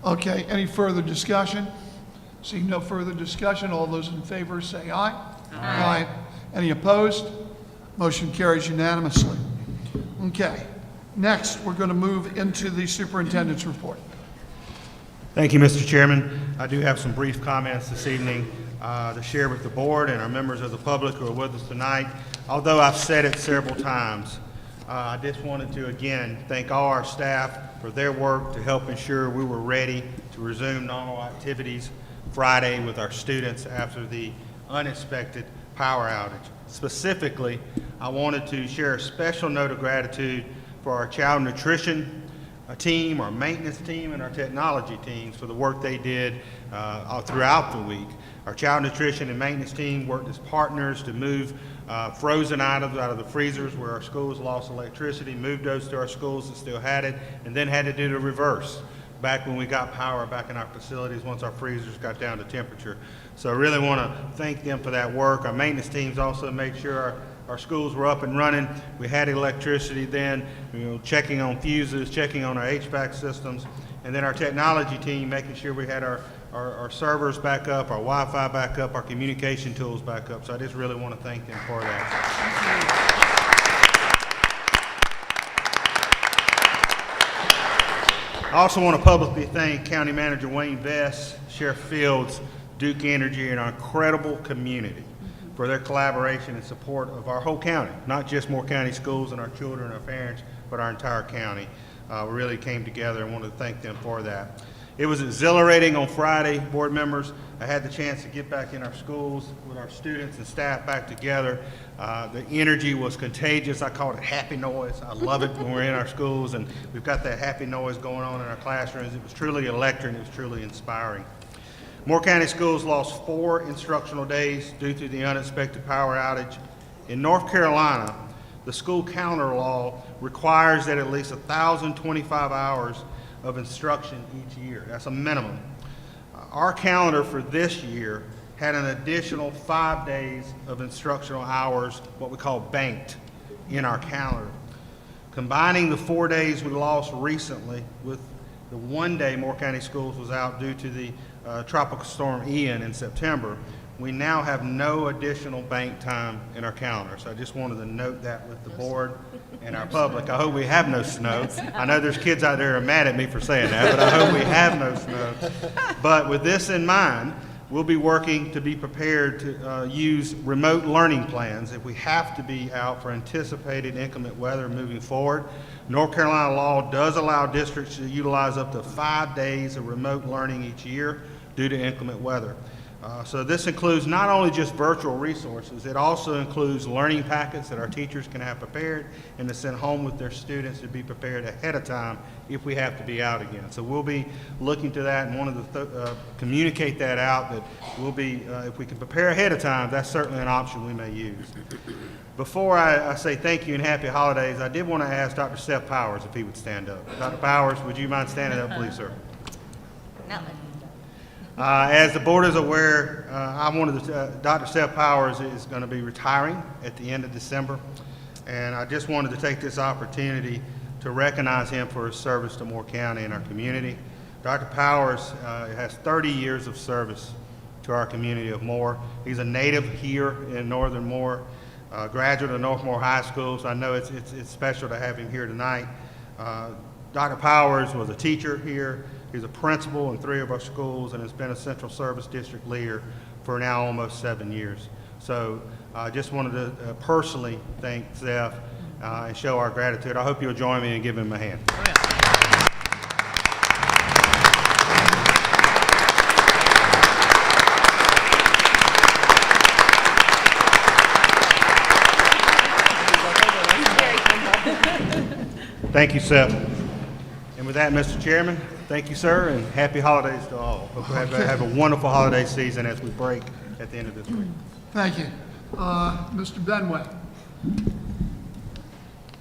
Okay, any further discussion? Seeing no further discussion, all those in favor say aye. Aye. Any opposed? Motion carries unanimously. Okay, next we're going to move into the superintendent's report. Thank you, Mr. Chairman. I do have some brief comments this evening to share with the board and our members of the public who are with us tonight. Although I've said it several times, I just wanted to again thank all our staff for their work to help ensure we were ready to resume normal activities Friday with our students after the unexpected power outage. Specifically, I wanted to share a special note of gratitude for our child nutrition team, our maintenance team, and our technology teams for the work they did throughout the week. Our child nutrition and maintenance team worked as partners to move frozen items out of the freezers where our schools lost electricity, moved those to our schools that still had it, and then had to do the reverse back when we got power back in our facilities once our freezers got down to temperature. So I really want to thank them for that work. Our maintenance teams also made sure our schools were up and running. We had electricity then, checking on fuses, checking on our HVAC systems, and then our technology team making sure we had our servers back up, our Wi-Fi back up, our communication tools back up. So I just really want to thank them for that. I also want to publicly thank County Manager Wayne Best, Sheriff Fields, Duke Energy, and our incredible community for their collaboration and support of our whole county, not just Moore County schools and our children and our parents, but our entire county. We really came together and wanted to thank them for that. It was exhilarating on Friday, board members. I had the chance to get back in our schools with our students and staff back together. The energy was contagious. I called it happy noise. I love it when we're in our schools and we've got that happy noise going on in our classrooms. It was truly electric. It was truly inspiring. Moore County schools lost 4 instructional days due to the unexpected power outage. In North Carolina, the school calendar law requires that at least 1,025 hours of instruction each year. That's a minimum. Our calendar for this year had an additional 5 days of instructional hours, what we call banked, in our calendar. Combining the 4 days we lost recently with the 1 day Moore County Schools was out due to the Tropical Storm Ian in September, we now have no additional bank time in our calendar. So I just wanted to note that with the board and our public. I hope we have no snow. I know there's kids out there who are mad at me for saying that, but I hope we have no snow. But with this in mind, we'll be working to be prepared to use remote learning plans if we have to be out for anticipated inclement weather moving forward. North Carolina law does allow districts to utilize up to 5 days of remote learning each year due to inclement weather. So this includes not only just virtual resources, it also includes learning packets that our teachers can have prepared and to send home with their students to be prepared ahead of time if we have to be out again. So we'll be looking to that and wanted to communicate that out, that we'll be, if we can prepare ahead of time, that's certainly an option we may use. Before I say thank you and happy holidays, I did want to ask Dr. Seth Powers if he would stand up. Dr. Powers, would you mind standing up, please, sir? No. As the board is aware, Dr. Seth Powers is going to be retiring at the end of December, and I just wanted to take this opportunity to recognize him for his service to Moore County and our community. Dr. Powers has 30 years of service to our community of Moore. He's a native here in northern Moore, graduate of Northmore High School, so I know it's special to have him here tonight. Dr. Powers was a teacher here. He's a principal in 3 of our schools and has been a Central Service District leader for now almost 7 years. So I just wanted to personally thank Seth and show our gratitude. I hope you'll join me and give him a hand. Thank you, Seth. And with that, Mr. Chairman, thank you, sir, and happy holidays to all. Hope we have a wonderful holiday season as we break at the end of this week. Thank you. Mr. Benway.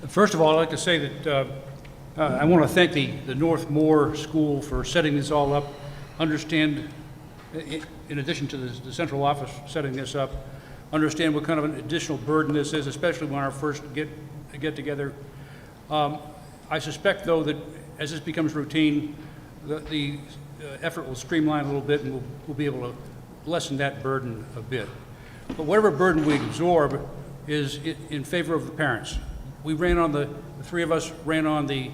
First of all, I'd like to say that I want to thank the North Moore School for setting this all up. Understand, in addition to the central office setting this up, understand what kind of an additional burden this is, especially when our first get together. I suspect, though, that as this becomes routine, the effort will streamline a little bit and we'll be able to lessen that burden a bit. But whatever burden we absorb is in favor of the parents. We ran on the 3 of us ran on the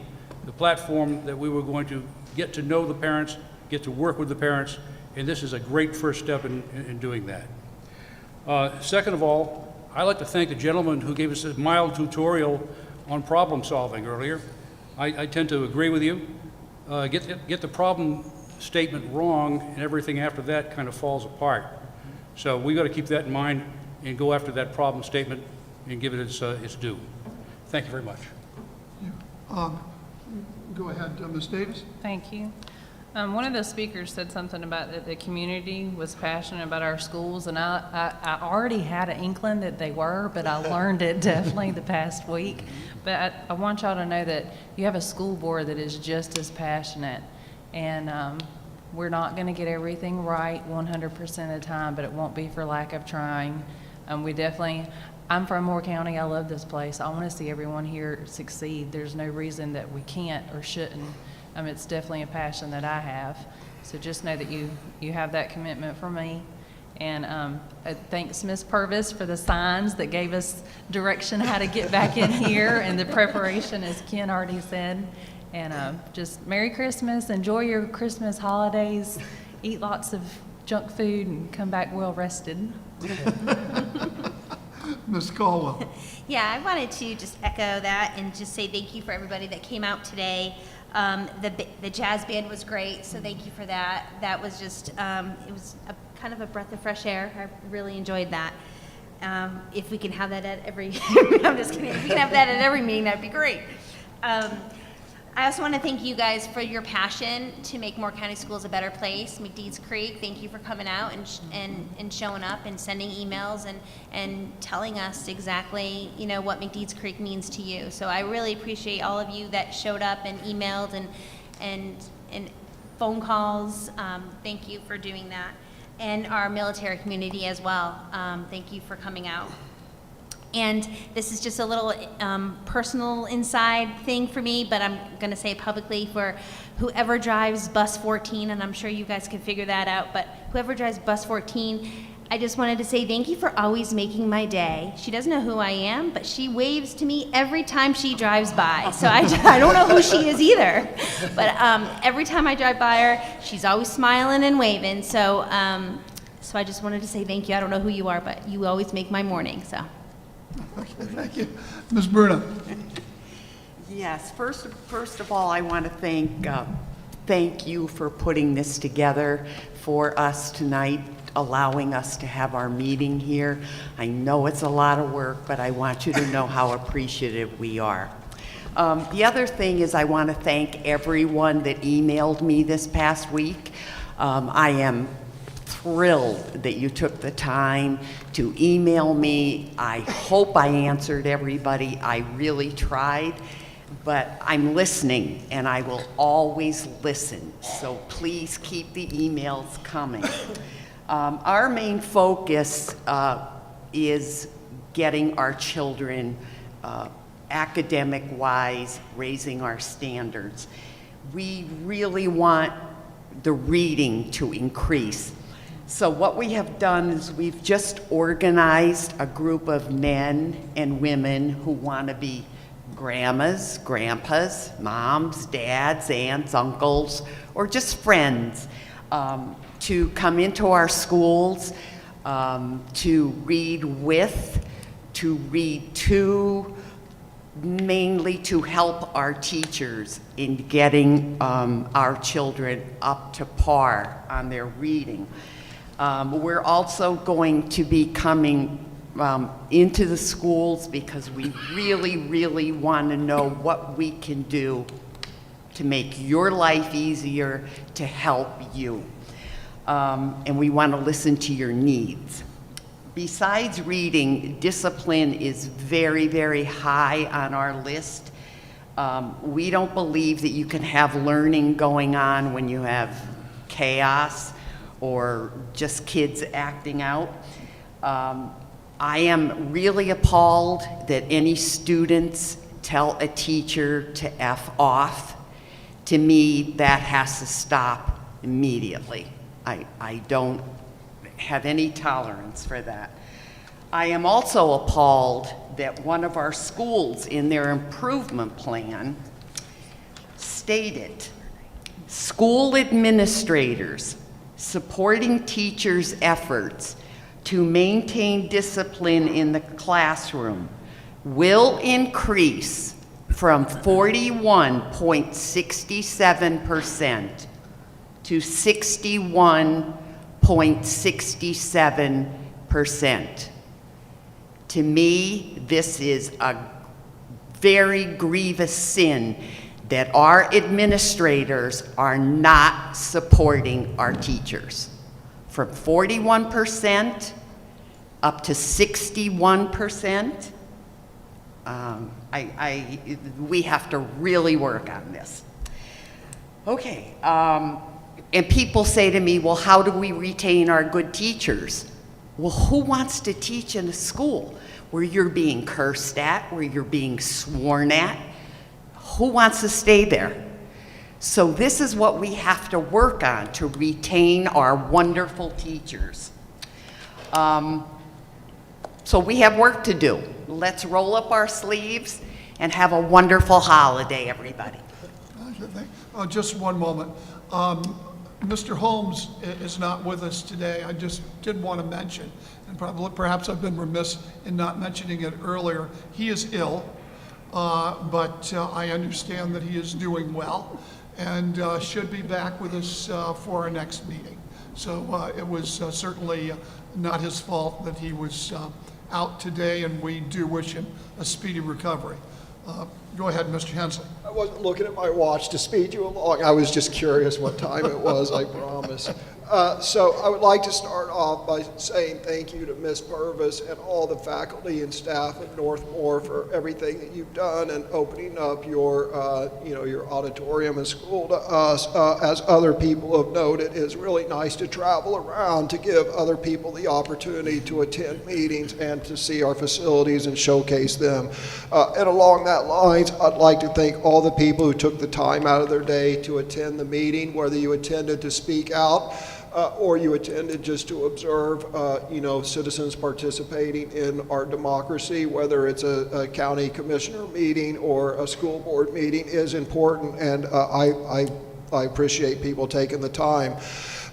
platform that we were going to get to know the parents, get to work with the parents, and this is a great first step in doing that. Second of all, I'd like to thank the gentleman who gave us a mild tutorial on problem solving earlier. I tend to agree with you. Get the problem statement wrong and everything after that kind of falls apart. So we got to keep that in mind and go after that problem statement and give it its due. Thank you very much. Go ahead, Ms. Davis. Thank you. One of the speakers said something about that the community was passionate about our schools, and I already had an inkling that they were, but I learned it definitely the past week. But I want y'all to know that you have a school board that is just as passionate, and we're not going to get everything right 100% of the time, but it won't be for lack of trying. I'm from Moore County. I love this place. I want to see everyone here succeed. There's no reason that we can't or shouldn't. It's definitely a passion that I have. So just know that you have that commitment from me. And thanks, Ms. Purvis, for the signs that gave us direction how to get back in here and the preparation, as Ken already said. And just Merry Christmas. Enjoy your Christmas holidays. Eat lots of junk food and come back well rested. Ms. Caldwell. Yeah, I wanted to just echo that and just say thank you for everybody that came out today. The jazz band was great, so thank you for that. That was just, it was kind of a breath of fresh air. I really enjoyed that. If we can have that at every, I'm just kidding. If we can have that at every meeting, that'd be great. I also want to thank you guys for your passion to make Moore County Schools a better place. McDeeds Creek, thank you for coming out and showing up and sending emails and telling us exactly, what McDeeds Creek means to you. So I really appreciate all of you that showed up and emailed and phone calls. Thank you for doing that. And our military community as well. Thank you for coming out. And this is just a little personal inside thing for me, but I'm going to say it publicly for whoever drives bus 14, and I'm sure you guys can figure that out, but whoever drives bus 14, I just wanted to say thank you for always making my day. She doesn't know who I am, but she waves to me every time she drives by. So I don't know who she is either. But every time I drive by her, she's always smiling and waving. So I just wanted to say thank you. I don't know who you are, but you always make my morning, so. Thank you. Ms. Bruno. Yes, first of all, I want to thank you for putting this together for us tonight, allowing us to have our meeting here. I know it's a lot of work, but I want you to know how appreciative we are. The other thing is I want to thank everyone that emailed me this past week. I am thrilled that you took the time to email me. I hope I answered everybody. I really tried, but I'm listening, and I will always listen. So please keep the emails coming. Our main focus is getting our children academic-wise, raising our standards. We really want the reading to increase. So what we have done is we've just organized a group of men and women who want to be grandmas, grandpas, moms, dads, aunts, uncles, or just friends to come into our schools, to read with, to read to, mainly to help our teachers in getting our children up to par on their reading. We're also going to be coming into the schools because we really want to know what we can do to make your life easier, to help you. And we want to listen to your needs. Besides reading, discipline is very high on our list. We don't believe that you can have learning going on when you have chaos or just kids acting out. I am really appalled that any students tell a teacher to F off. To me, that has to stop immediately. I don't have any tolerance for that. I am also appalled that one of our schools in their improvement plan stated, school administrators supporting teachers' efforts to maintain discipline in the classroom will increase from 41.67% to 61.67%. To me, this is a very grievous sin that our administrators are not supporting our teachers. From 41% up to 61%. We have to really work on this. Okay, and people say to me, well, how do we retain our good teachers? Well, who wants to teach in a school where you're being cursed at, where you're being sworn at? Who wants to stay there? So this is what we have to work on to retain our wonderful teachers. So we have work to do. Let's roll up our sleeves and have a wonderful holiday, everybody. Just one moment. Mr. Holmes is not with us today. I just did want to mention, and perhaps I've been remiss in not mentioning it earlier. He is ill, but I understand that he is doing well and should be back with us for our next meeting. So it was certainly not his fault that he was out today, and we do wish him a speedy recovery. Go ahead, Mr. Hensley. I wasn't looking at my watch to speed you along. I was just curious what time it was, I promise. So I would like to start off by saying thank you to Ms. Purvis and all the faculty and staff at Northmore for everything that you've done and opening up your auditorium and school to us. As other people have noted, it's really nice to travel around to give other people the opportunity to attend meetings and to see our facilities and showcase them. And along that lines, I'd like to thank all the people who took the time out of their day to attend the meeting, whether you attended to speak out or you attended just to observe, citizens participating in our democracy, whether it's a county commissioner meeting or a school board meeting is important, and I appreciate people taking the time.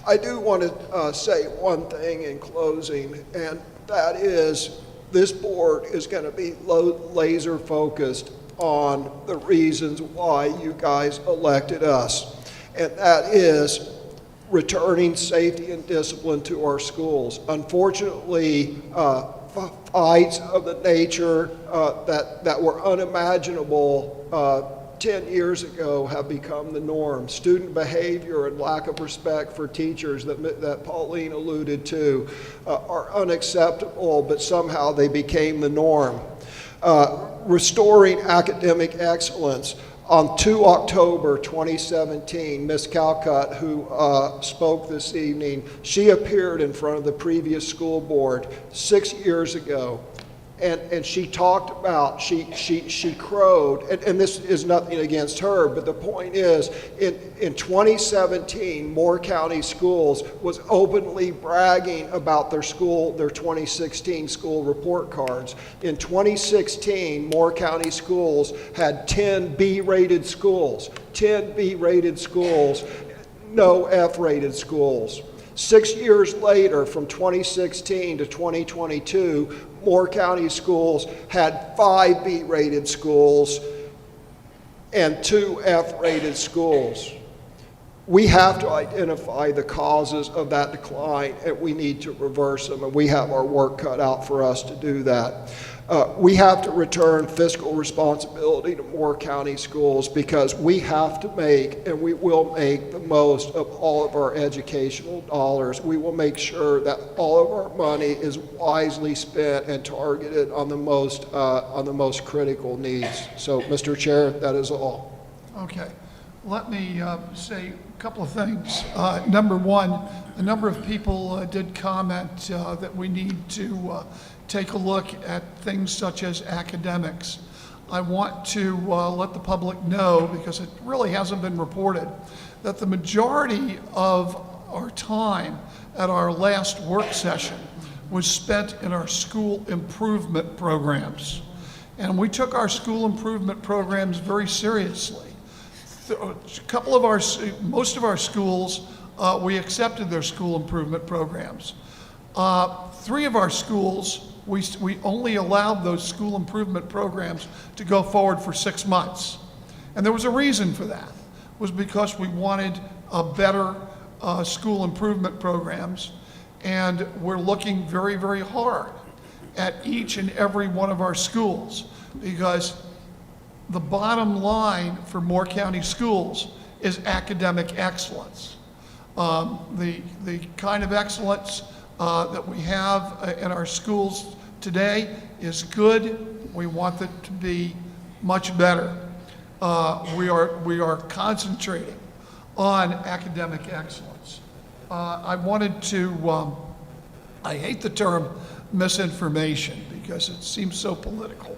I do want to say one thing in closing, and that is this board is going to be laser focused on the reasons why you guys elected us, and that is returning safety and discipline to our schools. Unfortunately, fights of the nature that were unimaginable 10 years ago have become the norm. Student behavior and lack of respect for teachers that Pauline alluded to are unacceptable, but somehow they became the norm. Restoring academic excellence. On 2 October 2017, Ms. Calcutt, who spoke this evening, she appeared in front of the previous school board 6 years ago, and she talked about, she crowed, and this is nothing against her, but the point is, in 2017, Moore County Schools was openly bragging about their 2016 school report cards. In 2016, Moore County Schools had 10 B-rated schools, 10 B-rated schools, no F-rated schools. 6 years later, from 2016 to 2022, Moore County Schools had 5 B-rated schools and 2 F-rated schools. We have to identify the causes of that decline, and we need to reverse them, and we have our work cut out for us to do that. We have to return fiscal responsibility to Moore County Schools, because we have to make, and we will make, the most of all of our educational dollars. We will make sure that all of our money is wisely spent and targeted on the most critical needs. So, Mr. Chair, that is all. Okay. Let me say a couple of things. Number one, a number of people did comment that we need to take a look at things such as academics. I want to let the public know, because it really hasn't been reported, that the majority of our time at our last work session was spent in our school improvement programs. And we took our school improvement programs very seriously. Most of our schools, we accepted their school improvement programs. 3 of our schools, we only allowed those school improvement programs to go forward for 6 months. And there was a reason for that. It was because we wanted better school improvement programs, and we're looking very, very hard at each and every one of our schools, because the bottom line for Moore County schools is academic excellence. The kind of excellence that we have in our schools today is good. We want it to be much better. We are concentrating on academic excellence. I wanted to, I hate the term misinformation because it seems so political,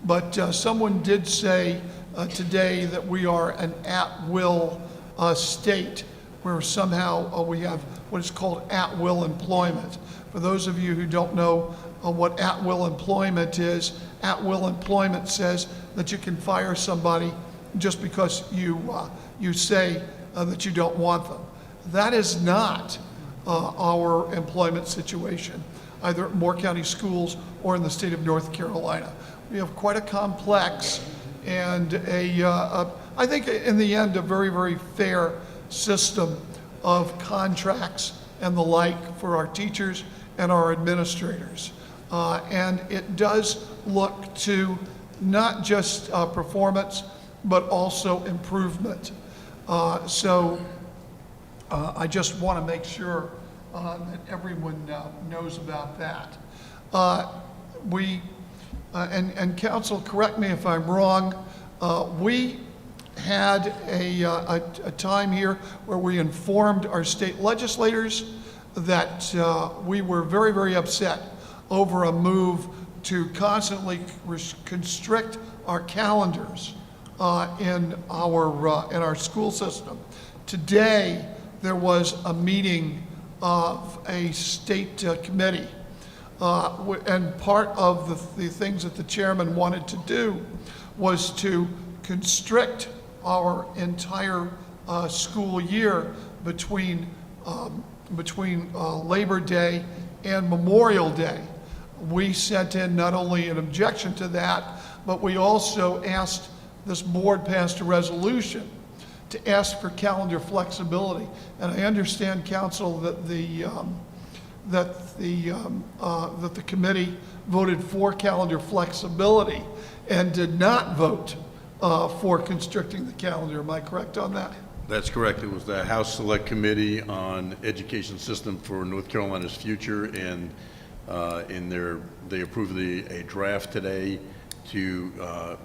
but someone did say today that we are an at-will state where somehow we have what is called at-will employment. For those of you who don't know what at-will employment is, at-will employment says that you can fire somebody just because you say that you don't want them. That is not our employment situation, either at Moore County Schools or in the state of North Carolina. We have quite a complex and I think in the end, a very, very fair system of contracts and the like for our teachers and our administrators. And it does look to not just performance, but also improvement. So I just want to make sure that everyone knows about that. And council, correct me if I'm wrong, we had a time here where we informed our state legislators that we were very, very upset over a move to constantly constrict our calendars in our school system. Today, there was a meeting of a state committee, and part of the things that the chairman wanted to do was to constrict our entire school year between Labor Day and Memorial Day. We sent in not only an objection to that, but we also asked, this board passed a resolution to ask for calendar flexibility. And I understand, council, that the committee voted for calendar flexibility and did not vote for constricting the calendar. Am I correct on that? That's correct. It was the House Select Committee on Education System for North Carolina's Future, and they approved a draft today to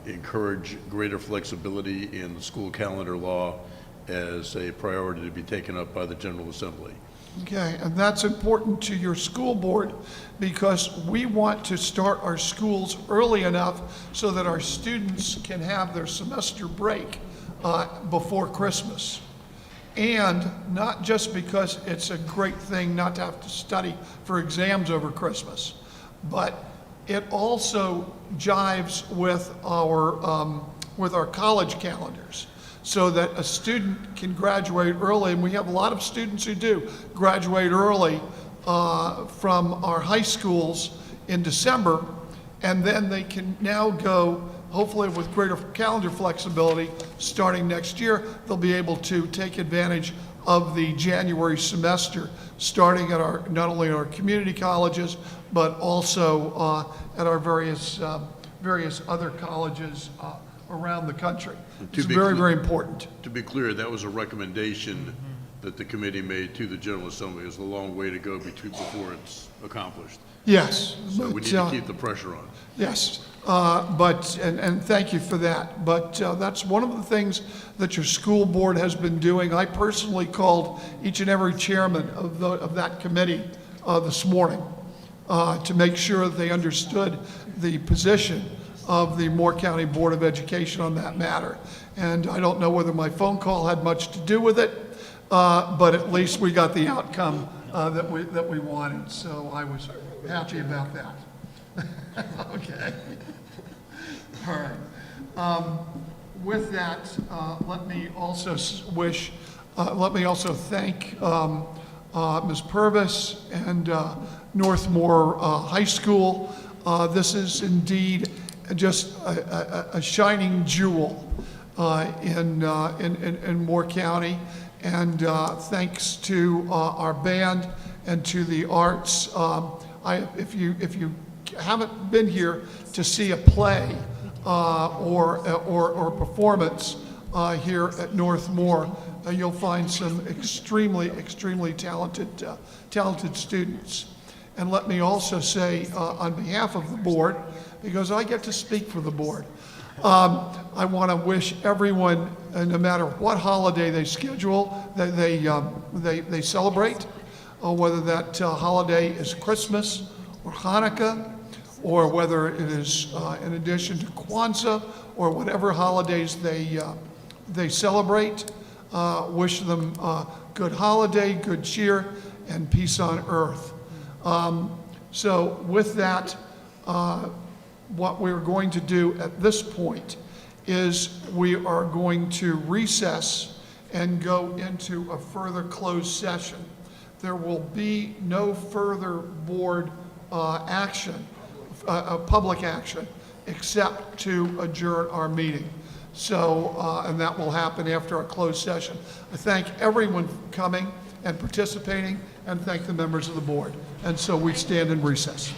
encourage greater flexibility in the school calendar law as a priority to be taken up by the General Assembly. Okay, and that's important to your school board because we want to start our schools early enough so that our students can have their semester break before Christmas. And not just because it's a great thing not to have to study for exams over Christmas, but it also jives with our college calendars, so that a student can graduate early, and we have a lot of students who do graduate early from our high schools in December, and then they can now go, hopefully with greater calendar flexibility, starting next year, they'll be able to take advantage of the January semester, starting at not only our community colleges, but also at our various other colleges around the country. It's very, very important. To be clear, that was a recommendation that the committee made to the General Assembly. There's a long way to go before it's accomplished. Yes. So we need to keep the pressure on. Yes, and thank you for that. But that's one of the things that your school board has been doing. I personally called each and every chairman of that committee this morning to make sure that they understood the position of the Moore County Board of Education on that matter. And I don't know whether my phone call had much to do with it, but at least we got the outcome that we wanted. So I was happy about that. Okay. All right. With that, let me also thank Ms. Purvis and Northmore High School. This is indeed just a shining jewel in Moore County, and thanks to our band and to the arts. If you haven't been here to see a play or performance here at Northmore. You'll find some extremely talented students. And let me also say, on behalf of the board, because I get to speak for the board, I want to wish everyone, no matter what holiday they schedule, that they celebrate, whether that holiday is Christmas or Hanukkah, or whether it is in addition to Kwanzaa, or whatever holidays they celebrate. Wish them good holiday, good cheer, and peace on earth. So with that, what we're going to do at this point is we are going to recess and go into a further closed session. There will be no further board action, public action, except to adjourn our meeting. So, and that will happen after our closed session. I thank everyone for coming and participating, and thank the members of the board. And so we stand in recess.